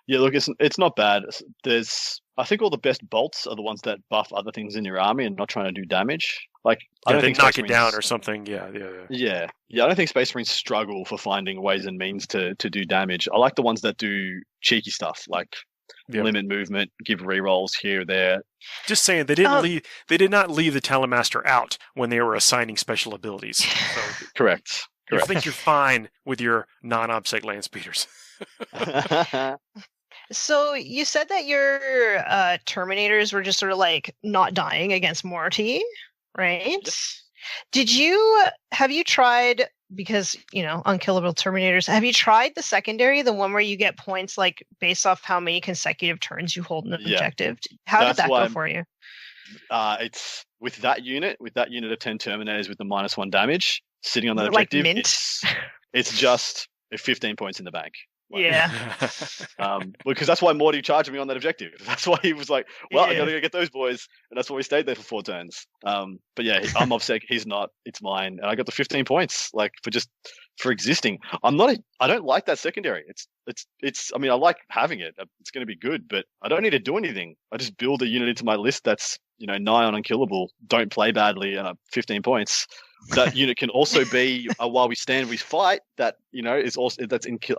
Yeah, look, it's not bad. I think all the best bolts are the ones that buff other things in your army and not trying to do damage. Like, I don't think knock it down or something. Yeah. I don't think Space Marines struggle for finding ways and means to do damage. I like the ones that do cheeky stuff, like limit movement, give rerolls here or there. Just saying, they did not leave the Talonmaster out when they were assigning special abilities. So Correct. I think you're fine with your non-obsec land speeders. So you said that your Terminators were just sort of like not dying against Morty, right? Yep. Have you tried, because, unkillable Terminators, have you tried the secondary, the one where you get points like based off how many consecutive turns you hold an objective? How did that go for you? It's with that unit of 10 Terminators with the -1 damage sitting on that objective. Like mint? It's just 15 points in the bank. Yeah. Because that's why Morty charged me on that objective. That's why he was like, I gotta go get those boys. And that's why we stayed there for 4 turns. But yeah, I'm obsec. He's not. It's mine. And I got the 15 points, like, for existing. I don't like that secondary. I mean, I like having it. It's going to be good, but I don't need to do anything. I just build a unit into my list that's, nigh on unkillable, don't play badly, and 15 points. That unit can also be while we stand, we fight. That is also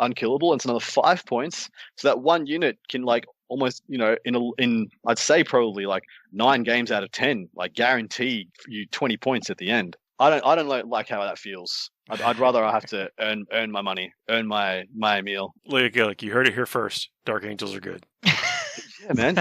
unkillable, and it's another 5 points. So that one unit can almost in I'd say probably 9 games out of 10 guarantee you 20 points at the end. I don't like how that feels. I'd rather I have to earn my money, earn my meal. Look, you heard it here first. Dark Angels are good. Yeah, man.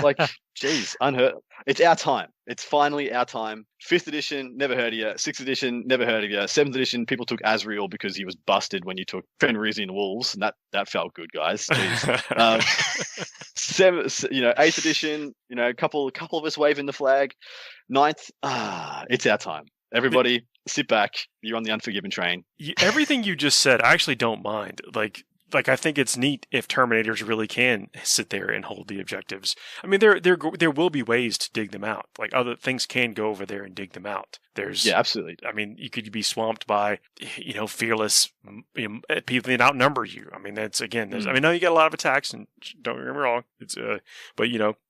Geez, unheard. It's our time. It's finally our time. 5th edition, never heard of you. 6th edition, never heard of you. 7th edition, people took Azrael because he was busted when you took Fenrisian Wolves, and that felt good, guys. 8th edition, a couple of us waving the flag. 9th, it's our time. Everybody, sit back. You're on the Unforgiven train. Everything you just said, I actually don't mind. I think it's neat if Terminators really can sit there and hold the objectives. I mean, there will be ways to dig them out. Other things can go over there and dig them out. Absolutely. I mean, you could be swamped by, fearless people that outnumber you. I mean, that's again. I mean, you get a lot of attacks, and don't get me wrong. But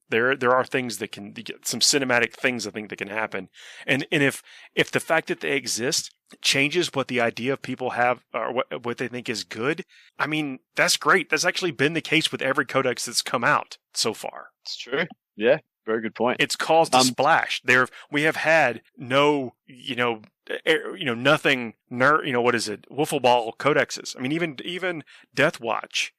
there are things that can get some cinematic things I think that can happen, and if the fact that they exist changes what the idea of people have or what they think is good, I mean, that's great. That's actually been the case with every codex that's come out so far. It's true. Yeah, very good point. It's caused a splash. We have had no, nothing, what is it? Wiffle ball codexes. I mean, even Death Watch.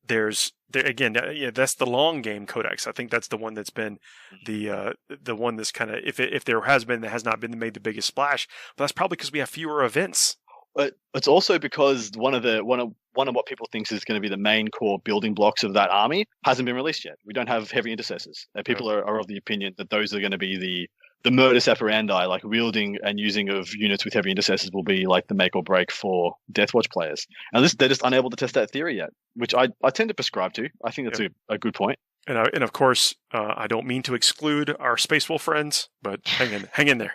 That's the long game codex. I think that's the one that's been the one that's kind of, if there has been, that has not been made the biggest splash. But that's probably because we have fewer events. But it's also because one of what people think is going to be the main core building blocks of that army hasn't been released yet. We don't have heavy intercessors. People are of the opinion that those are going to be the modus operandi, wielding and using of units with heavy intercessors will be the make or break for Deathwatch players. And they're just unable to test that theory yet, which I tend to prescribe to. I think that's a good point. And of course, I don't mean to exclude our Space Wolf friends, but hang in there.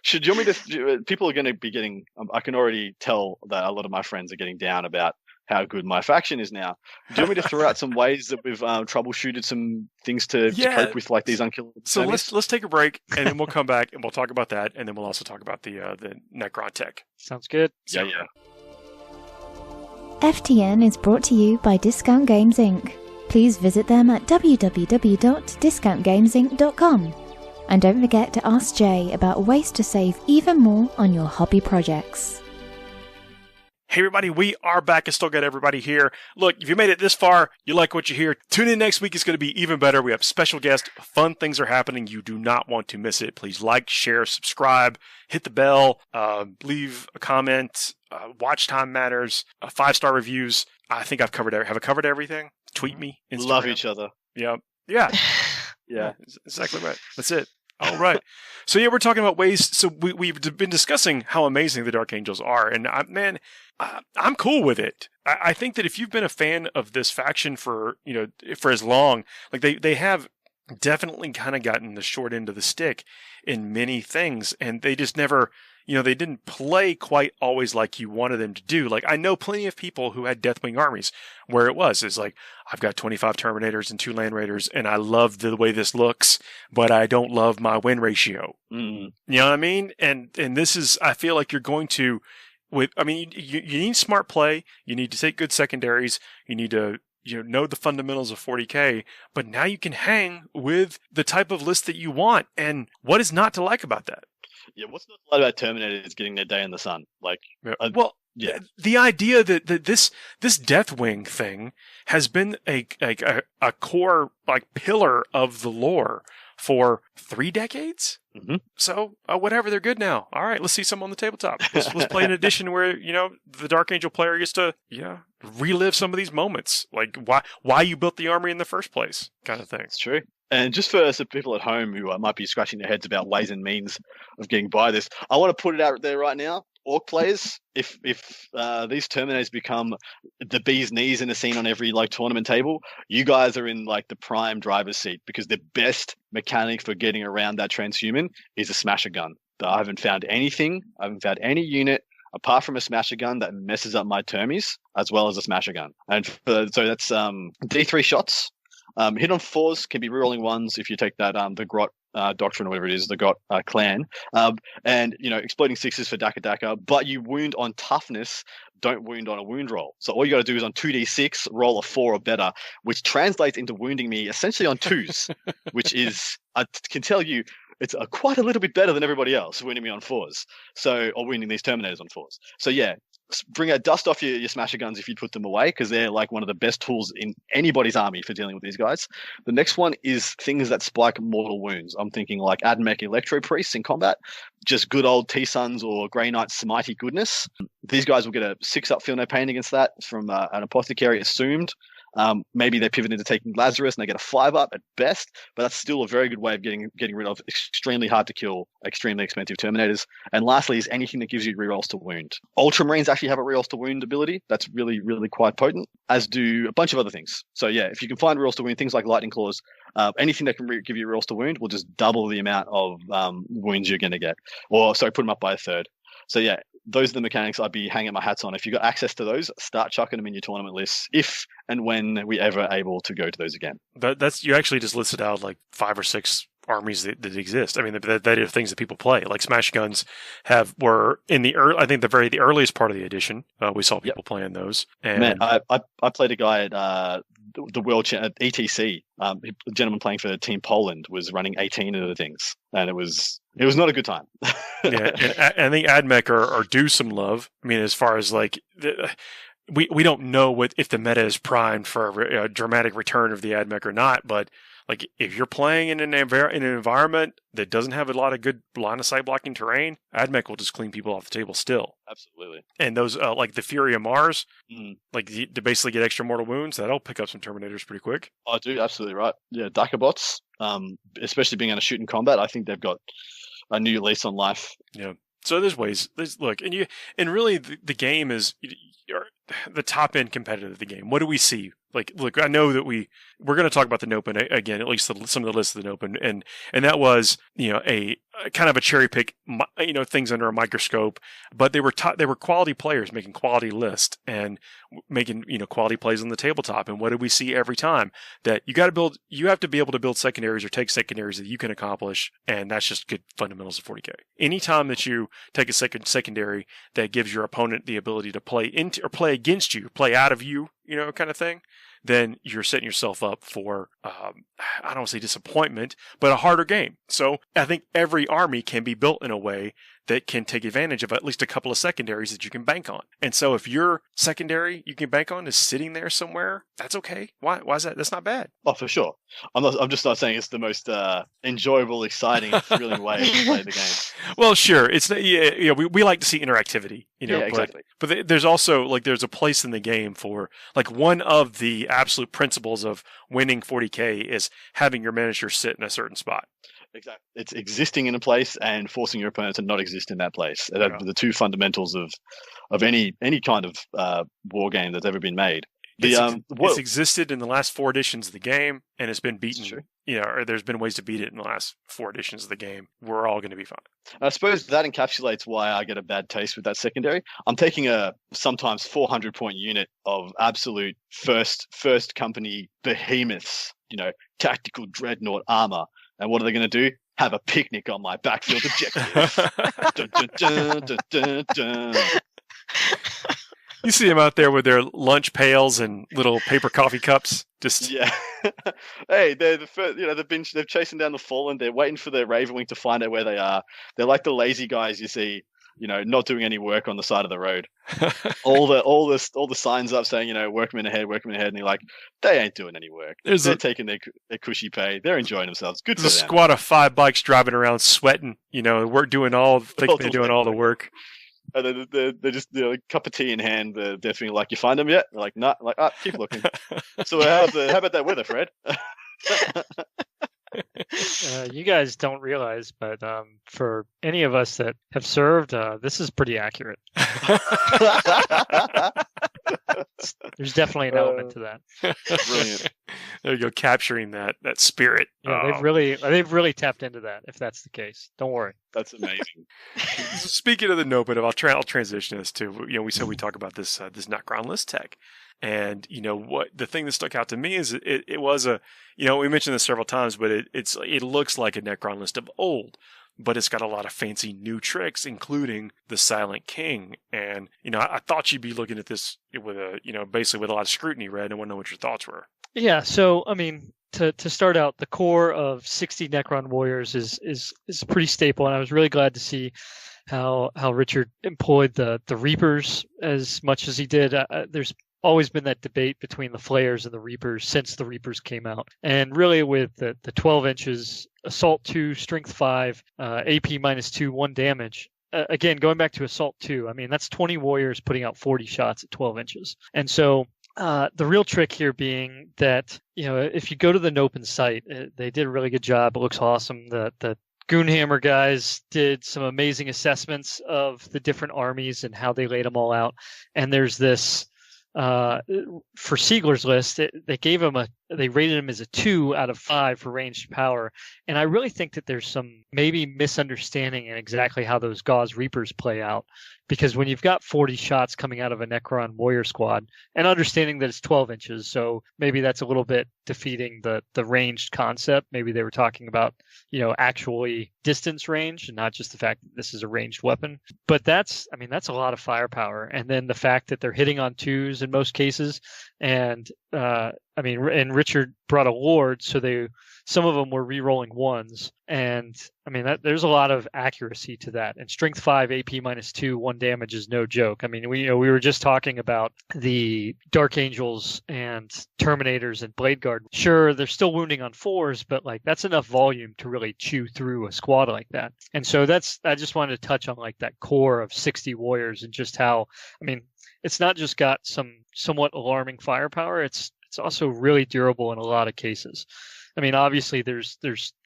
Should you want me to? People are going to be getting. I can already tell that a lot of my friends are getting down about how good my faction is now. Do you want me to throw out some ways that we've troubleshooted some things to cope with like these unkillable? So enemies? let's take a break, and then we'll come back and we'll talk about that, and then we'll also talk about the Necron tech. Sounds good. Yeah. FTN is brought to you by Discount Games Inc. Please visit them at www.discountgamesinc.com. And don't forget to ask Jay about ways to save even more on your hobby projects. Hey everybody, we are back and still got everybody here. Look, if you made it this far, you like what you hear, tune in next week. It's going to be even better. We have special guests, fun things are happening. You do not want to miss it. Please like, share, subscribe, hit the bell, leave a comment, watch time matters, 5-star reviews. I think Have I covered everything? Tweet me. Instagram. Love each other. Yeah. Yeah. Exactly right. That's it. All right. So yeah, we're talking about ways. So we've been discussing how amazing the Dark Angels are, and I'm cool with it. I think that if you've been a fan of this faction for as long, like they have definitely kind of gotten the short end of the stick in many things, and they just never, they didn't play quite always like you wanted them to do. Like, I know plenty of people who had Deathwing armies where it's like, I've got 25 Terminators and 2 Land Raiders, and I love the way this looks, but I don't love my win ratio. Mm. You know what I mean? And this is, I feel like you're going to, you need smart play. You need to take good secondaries. You need to, know the fundamentals of 40k, but now you can hang with the type of list that you want. And what is not to like about that? Yeah, what's not to like about Terminators getting their day in the sun? Like, the idea that this Deathwing thing has been a core like pillar of the lore for 3 decades. Mm-hmm. So whatever, they're good now. All right, let's see some on the tabletop. Let's play an edition where the Dark Angel player gets to relive some of these moments, like why you built the army in the first place, kind of thing. It's true. And just for some people at home who might be scratching their heads about ways and means of getting by this, I want to put it out there right now. Orc players, if these Terminators become the bee's knees in a scene on every tournament table, you guys are in the prime driver's seat, because the best mechanic for getting around that transhuman is a smasher gun. I haven't found any unit apart from a smasher gun that messes up my termies as well as a smasher gun. And so that's D3 shots. Hit on 4s can be rerolling 1s if you take that the Grot Doctrine or whatever it is, the Grot clan, and exploding 6s for Daka Daka. But you wound on toughness, don't wound on a wound roll. So all you got to do is on 2d6 roll a 4 or better, which translates into wounding me essentially on 2s, which is, I can tell you, it's quite a little bit better than everybody else wounding me on 4s. So, or wounding these Terminators on 4s. So yeah, dust off your smasher guns if you put them away, because they're one of the best tools in anybody's army for dealing with these guys. The next one is things that spike mortal wounds. I'm thinking like Admech Electro Priests in combat, just good old T-Suns or Grey Knight's Smitey goodness. These guys will get a 6-up feel no pain against that from an Apothecary assumed. Maybe they pivot into taking Lazarus and they get a 5-up at best, but that's still a very good way of getting rid of extremely hard to kill, extremely expensive Terminators. And lastly is anything that gives you rerolls to wound. Ultramarines actually have a rerolls to wound ability. That's really, really quite potent, as do a bunch of other things. So yeah, if you can find rerolls to wound, things like Lightning Claws, anything that can give you rerolls to wound will just double the amount of wounds you're going to get. Or sorry, put them up by a third. So yeah, those are the mechanics I'd be hanging my hats on. If you've got access to those, start chucking them in your tournament lists if and when we ever able to go to those again. That's you actually just listed out 5 or 6 armies that exist. I mean, that are things that people play. Like Smash Guns were in the the earliest part of the edition. We saw people playing those. And man, I played a guy at the World at ETC. A gentleman playing for Team Poland was running 18 of the things, and it was not a good time. Yeah, and I think Admech are due some love. I mean, as far as we don't know if the meta is primed for a dramatic return of the Admech or not, but if you're playing in an environment that doesn't have a lot of good line of sight blocking terrain, Admech will just clean people off the table still. Absolutely. And those the Fury of Mars, to basically get extra mortal wounds, that'll pick up some Terminators pretty quick. Oh, dude, absolutely right. Yeah, Dakabots, especially being able to shoot in combat, I think they've got a new lease on life. Yeah. So there's ways. And really the game is the top end competitive of the game. What do we see? Look, I know that we're going to talk about the Nopen again, at least some of the lists of the Nopen, and that was a kind of a cherry pick, things under a microscope, but they were quality players making quality lists and making, quality plays on the tabletop. And what do we see every time? That you have to be able to build secondaries or take secondaries that you can accomplish. And that's just good fundamentals of 40k. Anytime that you take a secondary that gives your opponent the ability to play into or play against you, play out of you, kind of thing, then you're setting yourself up for, I don't want to say disappointment, but a harder game. So I think every army can be built in a way that can take advantage of at least a couple of secondaries that you can bank on. And so if your secondary you can bank on is sitting there somewhere, that's okay. Why is that? That's not bad. Oh, for sure. I'm just not saying it's the most enjoyable, exciting, and thrilling way to play the game. Well, sure. It's we like to see interactivity, exactly. But there's also there's a place in the game for one of the absolute principles of winning 40k is having your miniature sit in a certain spot. Exactly. It's existing in a place and forcing your opponent to not exist in that place. Yeah. The two fundamentals of any kind of war game that's ever been made. It's existed in the last 4 editions of the game, and it's been beaten. Or there's been ways to beat it in the last 4 editions of the game. We're all going to be fine. I suppose that encapsulates why I get a bad taste with that secondary. I'm taking a sometimes 400-point unit of absolute first company behemoths, tactical dreadnought armor. And what are they going to do? Have a picnic on my backfield objective. Dun, dun, dun, dun, dun, dun. You see them out there with their lunch pails and little paper coffee cups. Yeah. Hey, they're the first, they're chasing down the fallen. They're waiting for their Ravenwing to find out where they are. They're like the lazy guys you see, not doing any work on the side of the road. all the signs up saying, workmen ahead, and you're like, they ain't doing any work. They're taking their cushy pay. They're enjoying themselves. Good for them. There's a squad of 5 bikes driving around sweating, we're doing all the work. And they're just cup of tea in hand. They're definitely like, you find them yet? They're like, nah. I'm like, keep looking. So how about that weather, Fred? You guys don't realize, but for any of us that have served, this is pretty accurate. There's definitely an element to that. Brilliant. There you go, capturing that spirit. Yeah, they've really tapped into that. If that's the case, don't worry. That's amazing. Speaking of the note, I'll transition us to we said we talk about this Necron list tech. And what the thing that stuck out to me is it was we mentioned this several times, but it looks like a Necron list of old, but it's got a lot of fancy new tricks, including the Silent King. And I thought you'd be looking at this with basically with a lot of scrutiny, Red. I want to know what your thoughts were. Yeah, so I mean, to start out, the core of 60 Necron warriors is pretty staple, and I was really glad to see how Richard employed the Reapers as much as he did. There's always been that debate between the Flayers and the Reapers since the Reapers came out. And really with the 12 inches, Assault 2, Strength 5, AP -2, 1 damage. Again, going back to Assault 2, I mean, that's 20 warriors putting out 40 shots at 12 inches. And so the real trick here being that, if you go to the Nopen site, they did a really good job. It looks awesome. The Goonhammer guys did some amazing assessments of the different armies and how they laid them all out. And there's this... for Siegler's list, they rated him as a 2 out of 5 for ranged power, and I really think that there's some maybe misunderstanding in exactly how those Gauze Reapers play out, because when you've got 40 shots coming out of a Necron warrior squad, and understanding that it's 12 inches, so maybe that's a little bit defeating the ranged concept. Maybe they were talking about actually distance range and not just the fact that this is a ranged weapon. But that's a lot of firepower, and then the fact that they're hitting on 2s in most cases, and and Richard brought a Lord, so some of them were re-rolling 1s, and there's a lot of accuracy to that. And Strength 5, AP -2, 1 damage is no joke. I mean, we were just talking about the Dark Angels and Terminators and Blade Guard. Sure, they're still wounding on 4s, but that's enough volume to really chew through a squad like that. And so I just wanted to touch on that core of 60 warriors and just how, it's not just got some somewhat alarming firepower. It's also really durable in a lot of cases. Obviously there's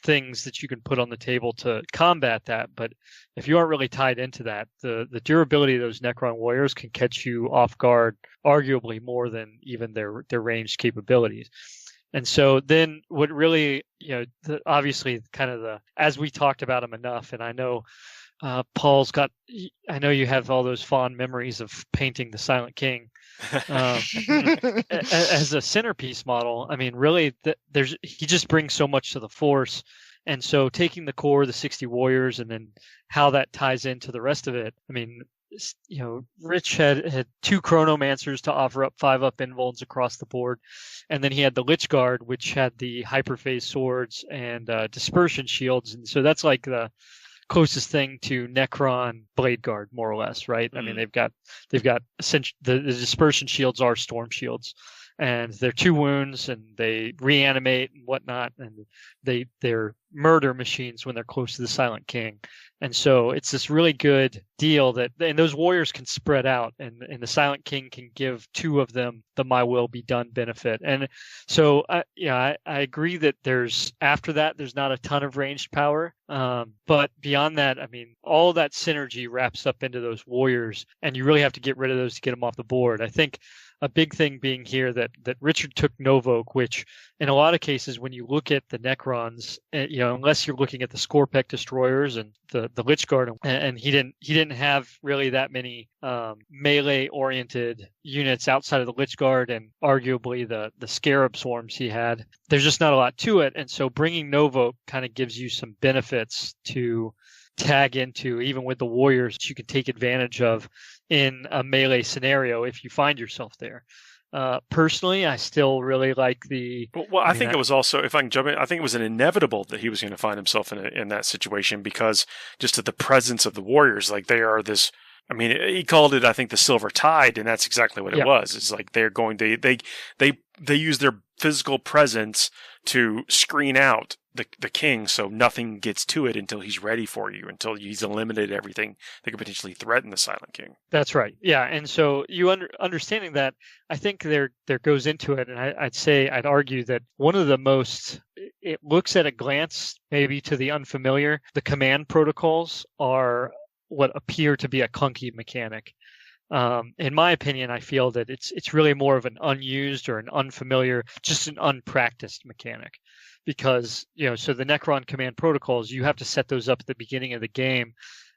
things that you can put on the table to combat that, but if you aren't really tied into that, the durability of those Necron warriors can catch you off guard arguably more than even their ranged capabilities. And so then what really, obviously kind of as we talked about him enough, and I know I know you have all those fond memories of painting the Silent King. As a centerpiece model, I mean, really, he just brings so much to the force. And so taking the core, the 60 warriors, and then how that ties into the rest of it, I mean, Rich had 2 chronomancers to offer up 5-up invulns across the board. And then he had the Lich Guard, which had the hyperphase swords and dispersion shields. And so that's like the closest thing to Necron Blade Guard, more or less, right? I mean, they've got essentially the dispersion shields are storm shields, and they're 2 wounds, and they reanimate and whatnot, and they're murder machines when they're close to the Silent King. And so it's this really good deal and those warriors can spread out, and the Silent King can give 2 of them the My Will Be Done benefit. And so I agree that after that there's not a ton of ranged power, but beyond that, I mean, all that synergy wraps up into those warriors, and you really have to get rid of those to get them off the board. I think a big thing being here that Richard took Novoke, which in a lot of cases, when you look at the Necrons, unless you're looking at the Scorpec destroyers and the Lich Guard, and he didn't have really that many melee oriented units outside of the Lich Guard and arguably the Scarab swarms he had. There's just not a lot to it, and so bringing Novoke kind of gives you some benefits to tag into, even with the warriors, that you can take advantage of in a melee scenario if you find yourself there. Personally, I still really like I think it was also, if I can jump in, I think it was an inevitable that he was going to find himself in that situation, because just of the presence of the warriors, like they are this. I mean, he called it, I think, the Silver Tide, and that's exactly what it was. It's like they're going to they use their physical presence to screen out the king, so nothing gets to it until he's ready for you, until he's eliminated everything that could potentially threaten the Silent King. That's right. Yeah, and so you understanding that, I think there goes into it, and I'd argue that one of the most, it looks at a glance maybe to the unfamiliar, the command protocols are what appear to be a clunky mechanic. In my opinion, I feel that it's really more of an unused or an unfamiliar, just an unpracticed mechanic. Because, so the Necron command protocols, you have to set those up at the beginning of the game,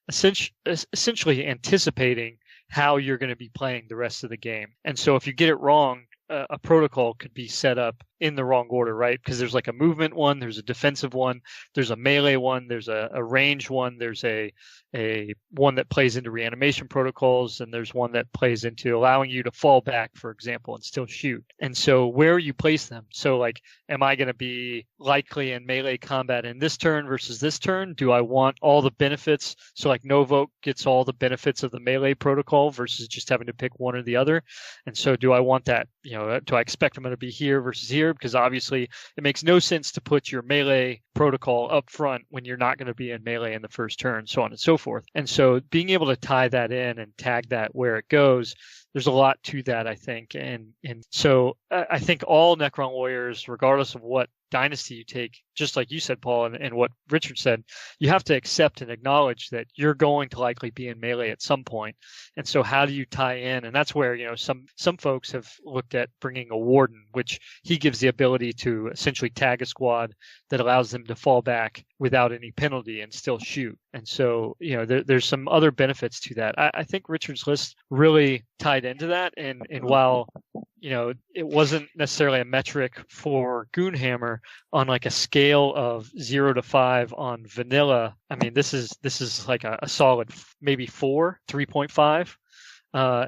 essentially anticipating how you're going to be playing the rest of the game. And so if you get it wrong, a protocol could be set up in the wrong order, right? Because there's like a movement one, there's a defensive one, there's a melee one, there's a range one, there's a one that plays into reanimation protocols, and there's one that plays into allowing you to fall back, for example, and still shoot. And so where you place them, so like, am I going to be likely in melee combat in this turn versus this turn? Do I want all the benefits? So like Novoke gets all the benefits of the melee protocol versus just having to pick one or the other. And so do I want that, do I expect I'm going to be here versus here? Because obviously it makes no sense to put your melee protocol up front when you're not going to be in melee in the first turn, so on and so forth. And so being able to tie that in and tag that where it goes, there's a lot to that, I think. And so I think all Necron warriors, regardless of what dynasty you take, just like you said, Paul, and what Richard said, you have to accept and acknowledge that you're going to likely be in melee at some point. And so how do you tie in? And that's where, some folks have looked at bringing a warden, which he gives the ability to essentially tag a squad that allows them to fall back without any penalty and still shoot. And so, there's some other benefits to that. I think Richard's list really tied into that. And while, it wasn't necessarily a metric for Goonhammer on like a scale of 0 to 5 on vanilla, I mean, this is like a solid maybe 3.5.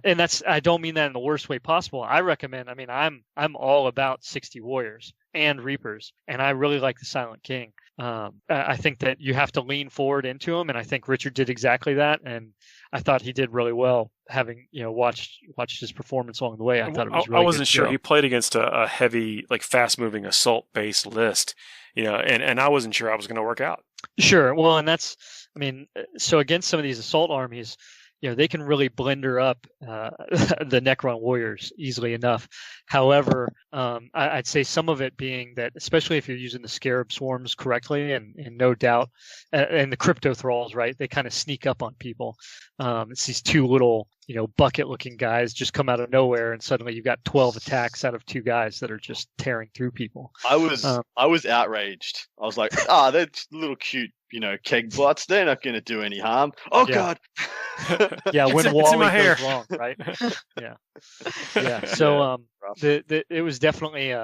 And I don't mean that in the worst way possible. I recommend, I'm all about 60 warriors and reapers, and I really like the Silent King. I think that you have to lean forward into him, and I think Richard did exactly that, and I thought he did really well. Having watched his performance along the way, I thought it was really. I wasn't sure. He played against a heavy, like fast-moving assault-based list, and I wasn't sure I was going to work out. Sure. Well, and that's, so against some of these assault armies, they can really blender up the Necron warriors easily enough. However, I'd say some of it being that, especially if you're using the Scarab Swarms correctly, and no doubt, and the Crypto Thralls, right? They kind of sneak up on people. It's these two little, bucket-looking guys just come out of nowhere, and suddenly you've got 12 attacks out of 2 guys that are just tearing through people. I was outraged. I was like, they're just little cute, keg butts. They're not going to do any harm. Oh, God. Yeah, when Wally hair. goes wrong, right? Yeah. So it was definitely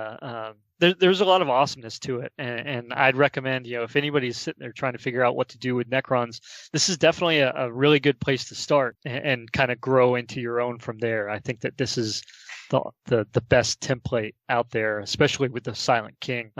there's a lot of awesomeness to it, and I'd recommend, if anybody's sitting there trying to figure out what to do with Necrons, this is definitely a really good place to start and kind of grow into your own from there. I think that this is the best template out there, especially with the Silent King.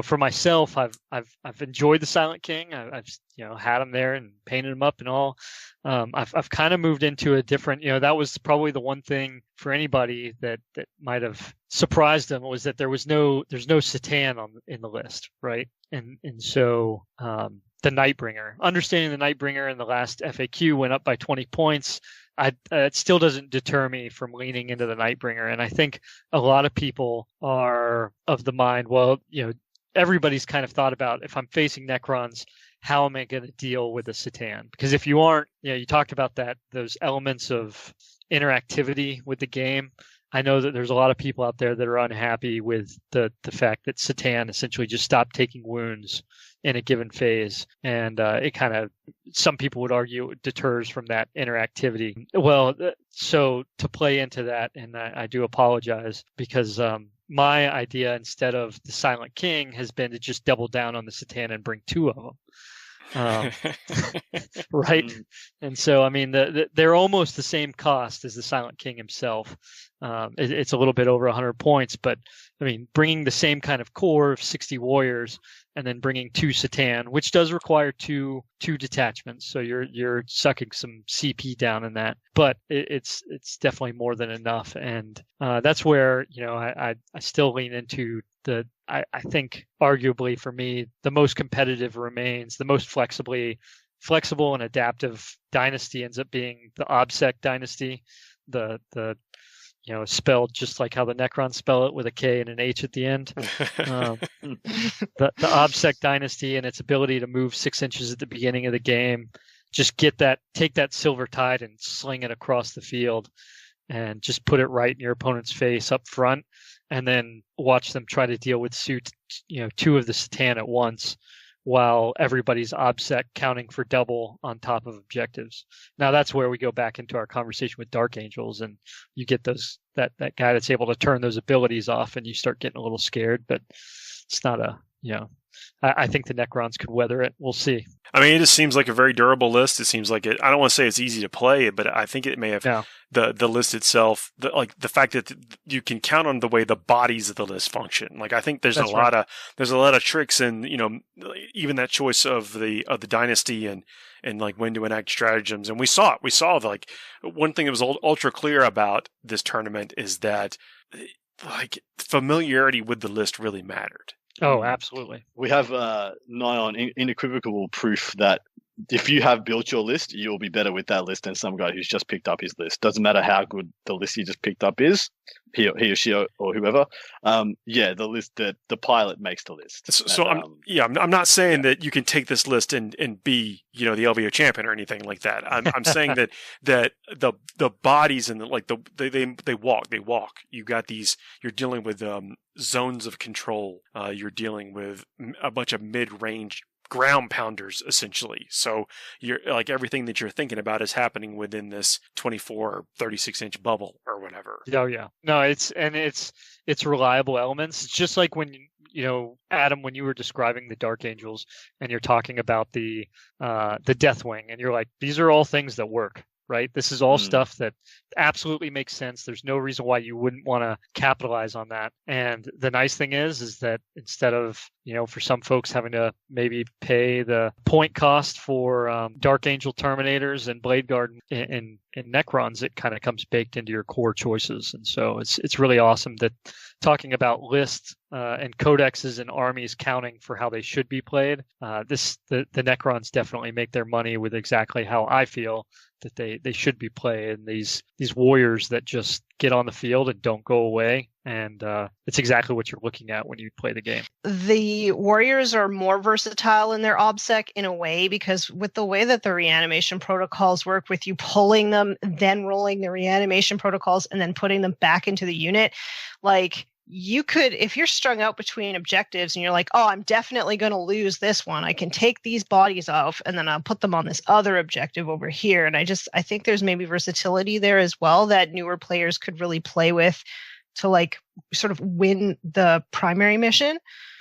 For myself, I've enjoyed the Silent King. I've had him there and painted him up and all. I've kind of moved into a different, that was probably the one thing for anybody that might have surprised them, was that there's no Satan in the list, right? And so the Nightbringer, understanding the Nightbringer in the last FAQ went up by 20 points. It still doesn't deter me from leaning into the Nightbringer. And I think a lot of people are of the mind, well, everybody's kind of thought about, if I'm facing Necrons, how am I going to deal with a Satan? Because if you aren't, you talked about those elements of interactivity with the game. I know that there's a lot of people out there that are unhappy with the fact that Satan essentially just stopped taking wounds in a given phase. And it kind of, some people would argue, it deters from that interactivity. Well, so to play into that, and I do apologize, because my idea, instead of the Silent King, has been to just double down on the Satan and bring 2 of them. Right. And so, I mean, they're almost the same cost as the Silent King himself. It's a little bit over 100 points, but I mean, bringing the same kind of core of 60 warriors and then bringing 2 Satan, which does require two detachments. So you're sucking some CP down in that, but it's definitely more than enough. And that's where, I still lean into I think arguably for me, the most competitive remains, the most flexible and adaptive dynasty ends up being the Obsec dynasty, the spelled just like how the Necrons spell it, with a K and an H at the end. The Obsec dynasty and its ability to move 6 inches at the beginning of the game, just take that Silver Tide and sling it across the field and just put it right in your opponent's face up front, and then watch them try to deal with 2 of the Satan at once, while everybody's Obsec counting for double on top of objectives. Now that's where we go back into our conversation with Dark Angels, and you get that guy that's able to turn those abilities off, and you start getting a little scared. But it's not I think the Necrons could weather it. We'll see. I mean, it just seems like a very durable list. It seems like I don't want to say it's easy to play, but I think it may have the list itself, the fact that you can count on the way the bodies of the list function. Like, I think there's a lot of tricks, and even that choice of the dynasty and like when to enact stratagems. And we saw like one thing that was ultra clear about this tournament is that like familiarity with the list really mattered. Oh, absolutely. We have nigh on unequivocal proof that if you have built your list, you'll be better with that list than some guy who's just picked up his list. Doesn't matter how good the list you just picked up is, he or she or whoever. The list that the pilot makes the list. So I'm not saying that you can take this list and be the LVO champion or anything like that. I'm saying that the bodies and they walk. You got these. You're dealing with zones of control. You're dealing with a bunch of mid-range ground pounders, essentially. So you're like, everything that you're thinking about is happening within this 24 or 36 inch bubble or whatever. Oh yeah. No, it's reliable elements. It's just like when Adam, when you were describing the Dark Angels and you're talking about the Deathwing, and you're like, these are all things that work. Right? This is all stuff that absolutely makes sense. There's no reason why you wouldn't want to capitalize on that. And the nice thing is that instead of, for some folks having to maybe pay the point cost for Dark Angel Terminators and Blade Guard in in Necrons, it kind of comes baked into your core choices. And so it's really awesome that talking about lists and codexes and armies counting for how they should be played. The Necrons definitely make their money with exactly how I feel that they should be played. And these warriors that just get on the field and don't go away. And it's exactly what you're looking at when you play the game. The warriors are more versatile in their OBSEC in a way, because with the way that the reanimation protocols work, with you pulling them, then rolling the reanimation protocols, and then putting them back into the unit, like you could, if you're strung out between objectives and you're like, oh, I'm definitely going to lose this one, I can take these bodies off and then I'll put them on this other objective over here. And I think there's maybe versatility there as well that newer players could really play with to like sort of win the primary mission.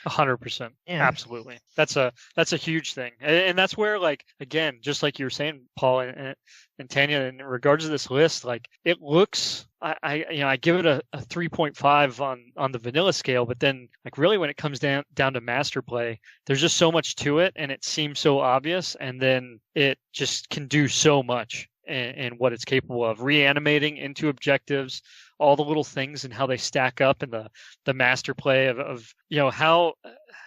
100%. Yeah. Absolutely. That's a huge thing. And that's where, like, again, just like you were saying, Paul and Tanya, in regards to this list, like it looks, I give it a 3.5 on the vanilla scale, but then like really when it comes down to master play, there's just so much to it and it seems so obvious, and then it just can do so much and what it's capable of, reanimating into objectives, all the little things and how they stack up in the master play of how,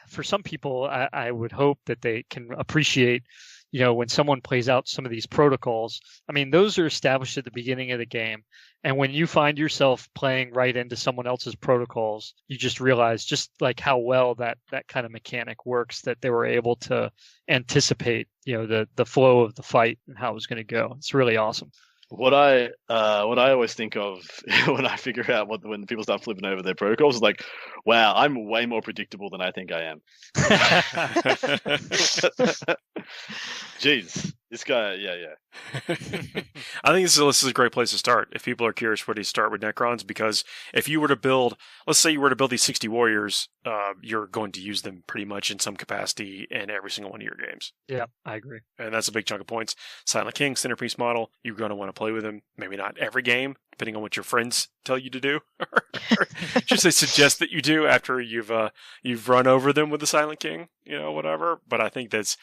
for some people, I would hope that they can appreciate, when someone plays out some of these protocols. I mean, those are established at the beginning of the game. And when you find yourself playing right into someone else's protocols, you just realize just like how well that kind of mechanic works, that they were able to anticipate, the flow of the fight and how it was going to go. It's really awesome. What I always think of when I figure out when people start flipping over their protocols is like, wow, I'm way more predictable than I think I am. Jeez, this guy, yeah. I think this is a great place to start if people are curious where to start with Necrons, because if you were to build, let's say you were to build these 60 warriors, you're going to use them pretty much in some capacity in every single one of your games. Yeah, I agree. And that's a big chunk of points. Silent King, centerpiece model, you're going to want to play with them. Maybe not every game, depending on what your friends tell you to do, or should they suggest that you do after you've run over them with the Silent King, whatever. But I think that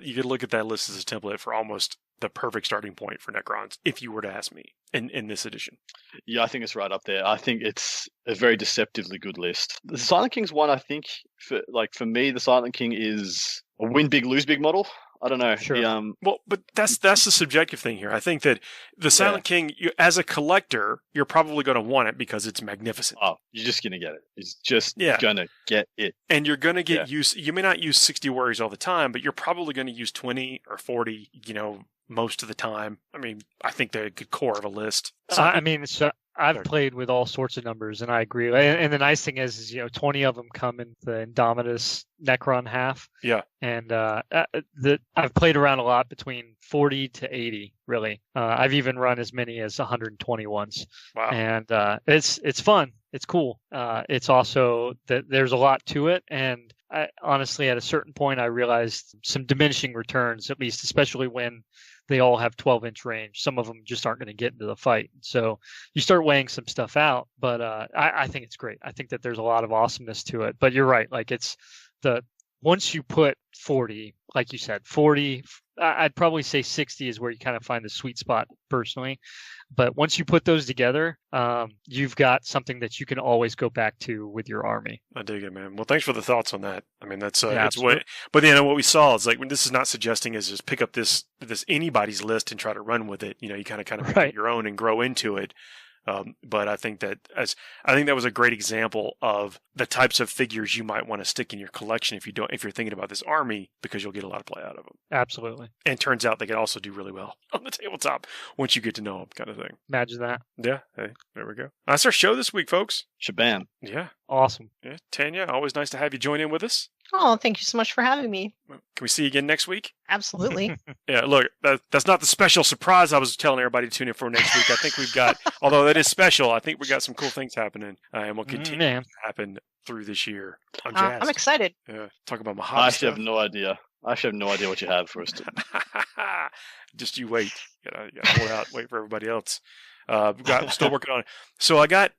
you could look at that list as a template for almost the perfect starting point for Necrons, if you were to ask me, in this edition. Yeah, I think it's right up there. I think it's a very deceptively good list. The Silent King's one, I think, for me, the Silent King is a win big, lose big model. I don't know. Sure. Well, but that's the subjective thing here. I think that the Silent King, as a collector, you're probably going to want it because it's magnificent. Oh, you're just going to get it. It's just going to get it. And you're going to get used. You may not use 60 warriors all the time, but you're probably going to use 20 or 40, most of the time. I mean, I think they're a good core of a list. I've played with all sorts of numbers, and I agree. And the nice thing is 20 of them come in the Indominus Necron half. Yeah. And I've played around a lot between 40 to 80, really. I've even run as many as 120 once. Wow. And it's fun. It's cool. It's also that there's a lot to it, and honestly, at a certain point, I realized some diminishing returns, at least, especially when they all have 12-inch range. Some of them just aren't going to get into the fight. So you start weighing some stuff out, but I think it's great. I think that there's a lot of awesomeness to it. But you're right. Like once you put 40, like you said, 40, I'd probably say 60 is where you kind of find the sweet spot personally. But once you put those together, you've got something that you can always go back to with your army. I dig it, man. Well, thanks for the thoughts on that. I mean, that's it's but what we saw is like, when this is not suggesting is just pick up this anybody's list and try to run with it. You kind of make it your own and grow into it. But I think that was a great example of the types of figures you might want to stick in your collection if you're thinking about this army, because you'll get a lot of play out of them. Absolutely. And it turns out they can also do really well on the tabletop once you get to know them, kind of thing. Imagine that. Yeah. Hey, there we go. That's our show this week, folks. Shabam. Yeah. Awesome. Yeah. Tanya, always nice to have you join in with us. Oh, thank you so much for having me. Can we see you again next week? Absolutely. Yeah, look, that's not the special surprise I was telling everybody to tune in for next week. I think we've got, although that is special, I think we got some cool things happening, and will continue to happen through this year. I'm excited. Yeah, talk about my I hobby actually have no idea. What you have for us. Just you wait. You gotta hold out, wait for everybody else. Still working on it. So I got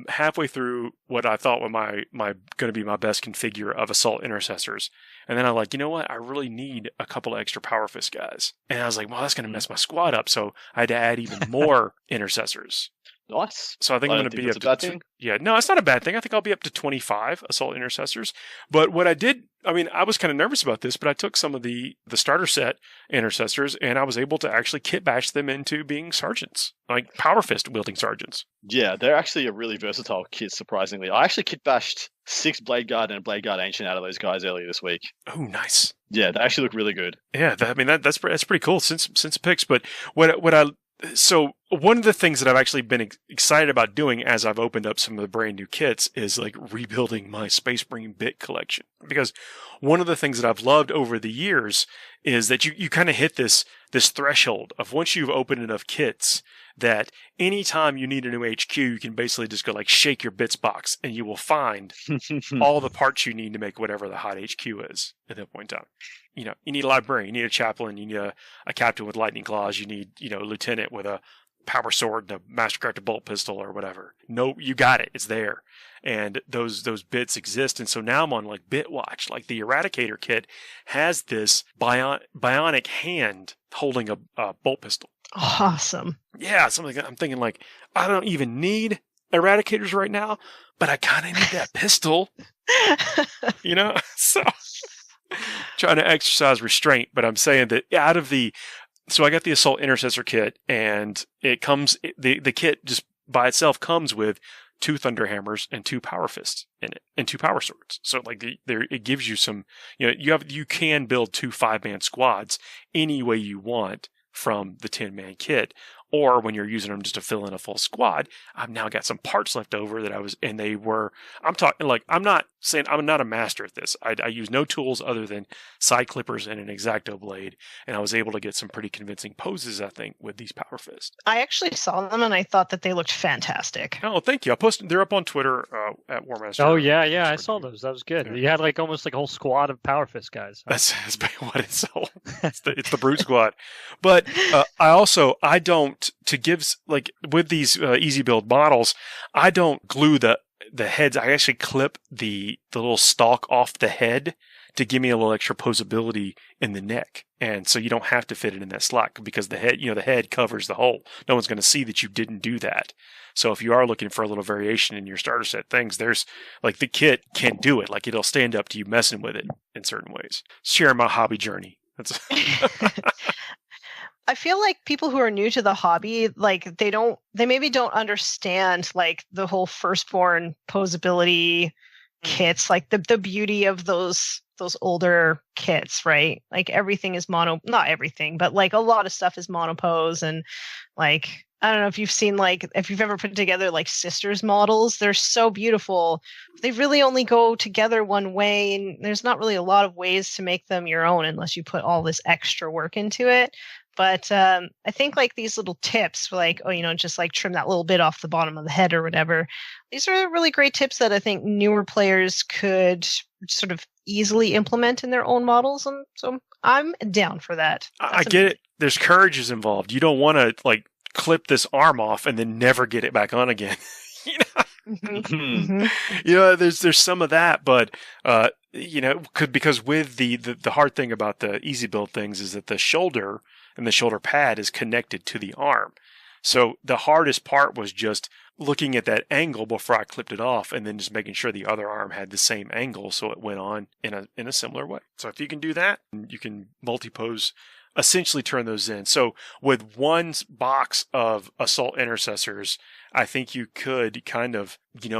halfway through what I thought were my going to be my best configure of assault intercessors, and then I'm like, you know what? I really need a couple of extra power fist guys, and I was like, well, that's going to mess my squad up. So I had to add even more intercessors. Nice. So I think I'm going to be up to yeah, no, it's not a bad thing. I think I'll be up to 25 assault intercessors. But what I did, I mean, I was kind of nervous about this, but I took some of the starter set intercessors and I was able to actually kit bash them into being sergeants, like power fist wielding sergeants. Yeah, they're actually a really versatile kit, surprisingly. I actually kit bashed 6 Blade Guard and a Blade Guard Ancient out of those guys earlier this week. Oh, nice. Yeah, they actually look really good. Yeah, that's pretty cool since picks. But so one of the things that I've actually been excited about doing as I've opened up some of the brand new kits is like rebuilding my Space Marine bit collection. Because one of the things that I've loved over the years is that you kind of hit this threshold of once you've opened enough kits that anytime you need a new HQ, you can basically just go like shake your bits box and you will find all the parts you need to make whatever the hot HQ is at that point in time. You know, you need a librarian, you need a chaplain, you need a captain with lightning claws, you need, a lieutenant with a power sword and a mastercrafted bolt pistol or whatever. No, you got it. It's there. And those bits exist. And so now I'm on like bit watch. Like the Eradicator kit has this bionic hand holding a bolt pistol. Awesome. Yeah, something I'm thinking like, I don't even need Eradicators right now, but I kind of need that pistol. So trying to exercise restraint, but I'm saying that so I got the Assault Intercessor kit, and it comes, the kit just by itself comes with 2 Thunderhammers and 2 Power Fists in it, and 2 Power Swords. So like it gives you some, you can build 2 5-man squads any way you want from the 10-man kit. Or when you're using them just to fill in a full squad, I've now got some parts left over that I'm talking like, I'm not saying I'm not a master at this. I use no tools other than side clippers and an X-Acto blade. And I was able to get some pretty convincing poses, I think, with these Power Fists. I actually saw them and I thought that they looked fantastic. Oh, thank you. they're up on Twitter at Warmaster. Oh, yeah. I saw those. That was good. Yeah. You had like almost like a whole squad of Power Fist guys. Huh? That's what it's all. It's the Brute Squad. But I don't, to give, like with these easy build models, I don't glue the heads. I actually clip the little stalk off the head to give me a little extra posability in the neck. And so you don't have to fit it in that slot because the head covers the hole. No one's going to see that you didn't do that. So if you are looking for a little variation in your starter set things, there's like the kit can do it. Like it'll stand up to you messing with it in certain ways. Sharing my hobby journey. That's I feel like people who are new to the hobby, like they maybe don't understand like the whole firstborn posability kits, like the beauty of those older kits, right? Like everything is not everything, but like a lot of stuff is monopose. And like, I don't know if you've ever put together like sisters models, they're so beautiful. They really only go together one way, and there's not really a lot of ways to make them your own unless you put all this extra work into it. But I think like these little tips, like, just like trim that little bit off the bottom of the head or whatever. These are really great tips that I think newer players could sort of easily implement in their own models. And so I'm down for that. I get it. There's courage is involved. You don't want to like clip this arm off and then never get it back on again. There's some of that, but because with the hard thing about the easy build things is that the shoulder and the shoulder pad is connected to the arm. So the hardest part was just looking at that angle before I clipped it off and then just making sure the other arm had the same angle so it went on in a similar way. So if you can do that, you can multi-pose, essentially turn those in. So with one box of assault intercessors, I think you could kind of,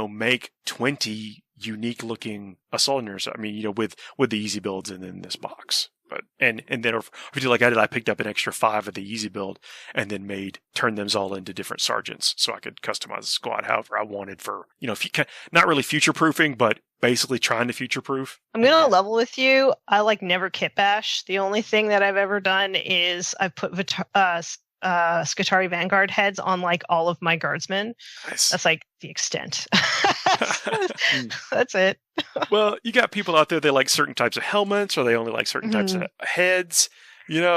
make 20 unique looking assault intercessors. I mean, with the easy builds and then this box. But and then if you do like I did, I picked up an extra 5 of the easy build and then turned them all into different sergeants, so I could customize the squad however I wanted for if you can, not really future proofing, but basically trying to future proof. I'm gonna level with you. I like never kit bash. The only thing that I've ever done is I've put Skitarii Vanguard heads on like all of my guardsmen. Nice. That's like the extent. That's it. Well, you got people out there, they like certain types of helmets or they only like certain types of heads,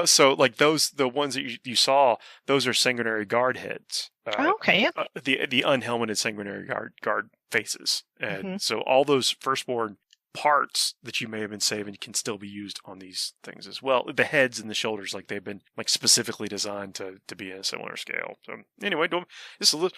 so like the ones that you saw, those are Sanguinary Guard heads. Okay, yep. the unhelmeted sanguinary guard faces, and Mm-hmm. so all those firstborn parts that you may have been saving can still be used on these things as well. The heads and the shoulders, like they've been like specifically designed to be a similar scale. So anyway,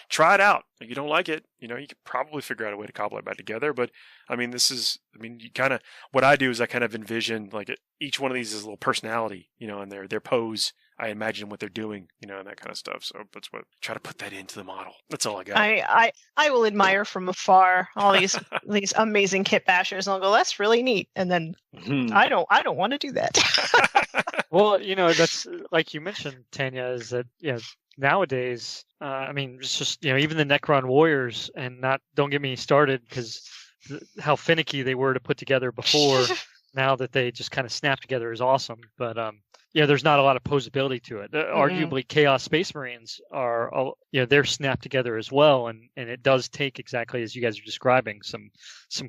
try it out. If you don't like it, you can probably figure out a way to cobble it back together. But I mean, you kind of, what I do is I kind of envision like each one of these is a little personality, and their pose. I imagine what they're doing, and that kind of stuff. So that's what, try to put that into the model. That's all I got. I will admire from afar all these amazing kit bashers, and I'll go, that's really neat. And then I don't want to do that. Well, that's like you mentioned, Tanya, is that nowadays, it's just even the Necron warriors, and don't get me started because how finicky they were to put together before. Now that they just kind of snap together is awesome, but there's not a lot of posability to it. Arguably, Chaos Space Marines are, they're snapped together as well, and it does take exactly as you guys are describing some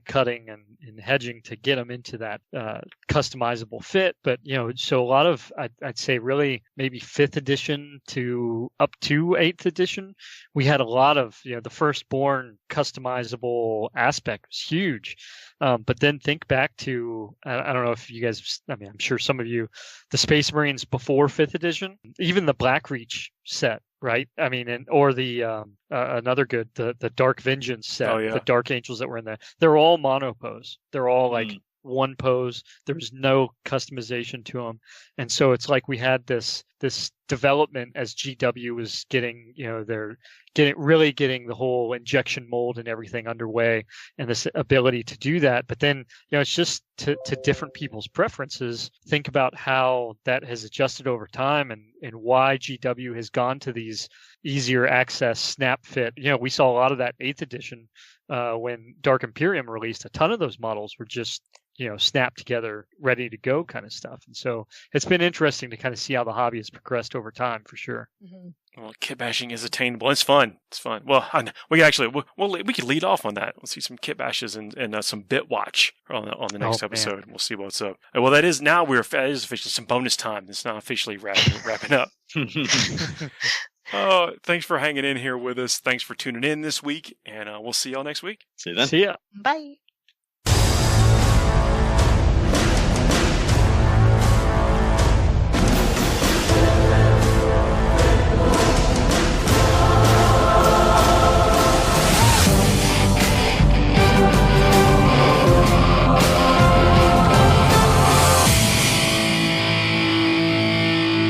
cutting and hedging to get them into that customizable fit. But so a lot of I'd say really maybe 5th edition to up to 8th edition, we had a lot of the firstborn customizable aspect was huge. But then think back to I don't know if you guys, I'm sure some of you, the Space Marines before 5th edition, even the Blackreach set, right? Or the another good, the Dark Vengeance set, the Dark Angels that were in there. They're all monopose. They're all like one pose. There's no customization to them, and so it's like we had this development as GW was getting, they're getting the whole injection mold and everything underway, and this ability to do that. But then, it's just to different people's preferences. Think about how that has adjusted over time, and why GW has gone to these easier access snap fit. We saw a lot of that 8th edition when Dark Imperium released. A ton of those models were just snap together, ready to go kind of stuff. And so it's been interesting to kind of see how the hobby has progressed over time for sure. Mm-hmm. Well, kit bashing is attainable. It's fun. It's fun. Well, we could lead off on that. We'll see some kit bashes and some bit watch on the next episode. Man. We'll see what's up. Well, that is officially some bonus time. It's not officially wrapping up. Oh, thanks for hanging in here with us. Thanks for tuning in this week, and we'll see y'all next week. See you then. See ya. Bye.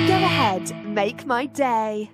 Go ahead, make my day.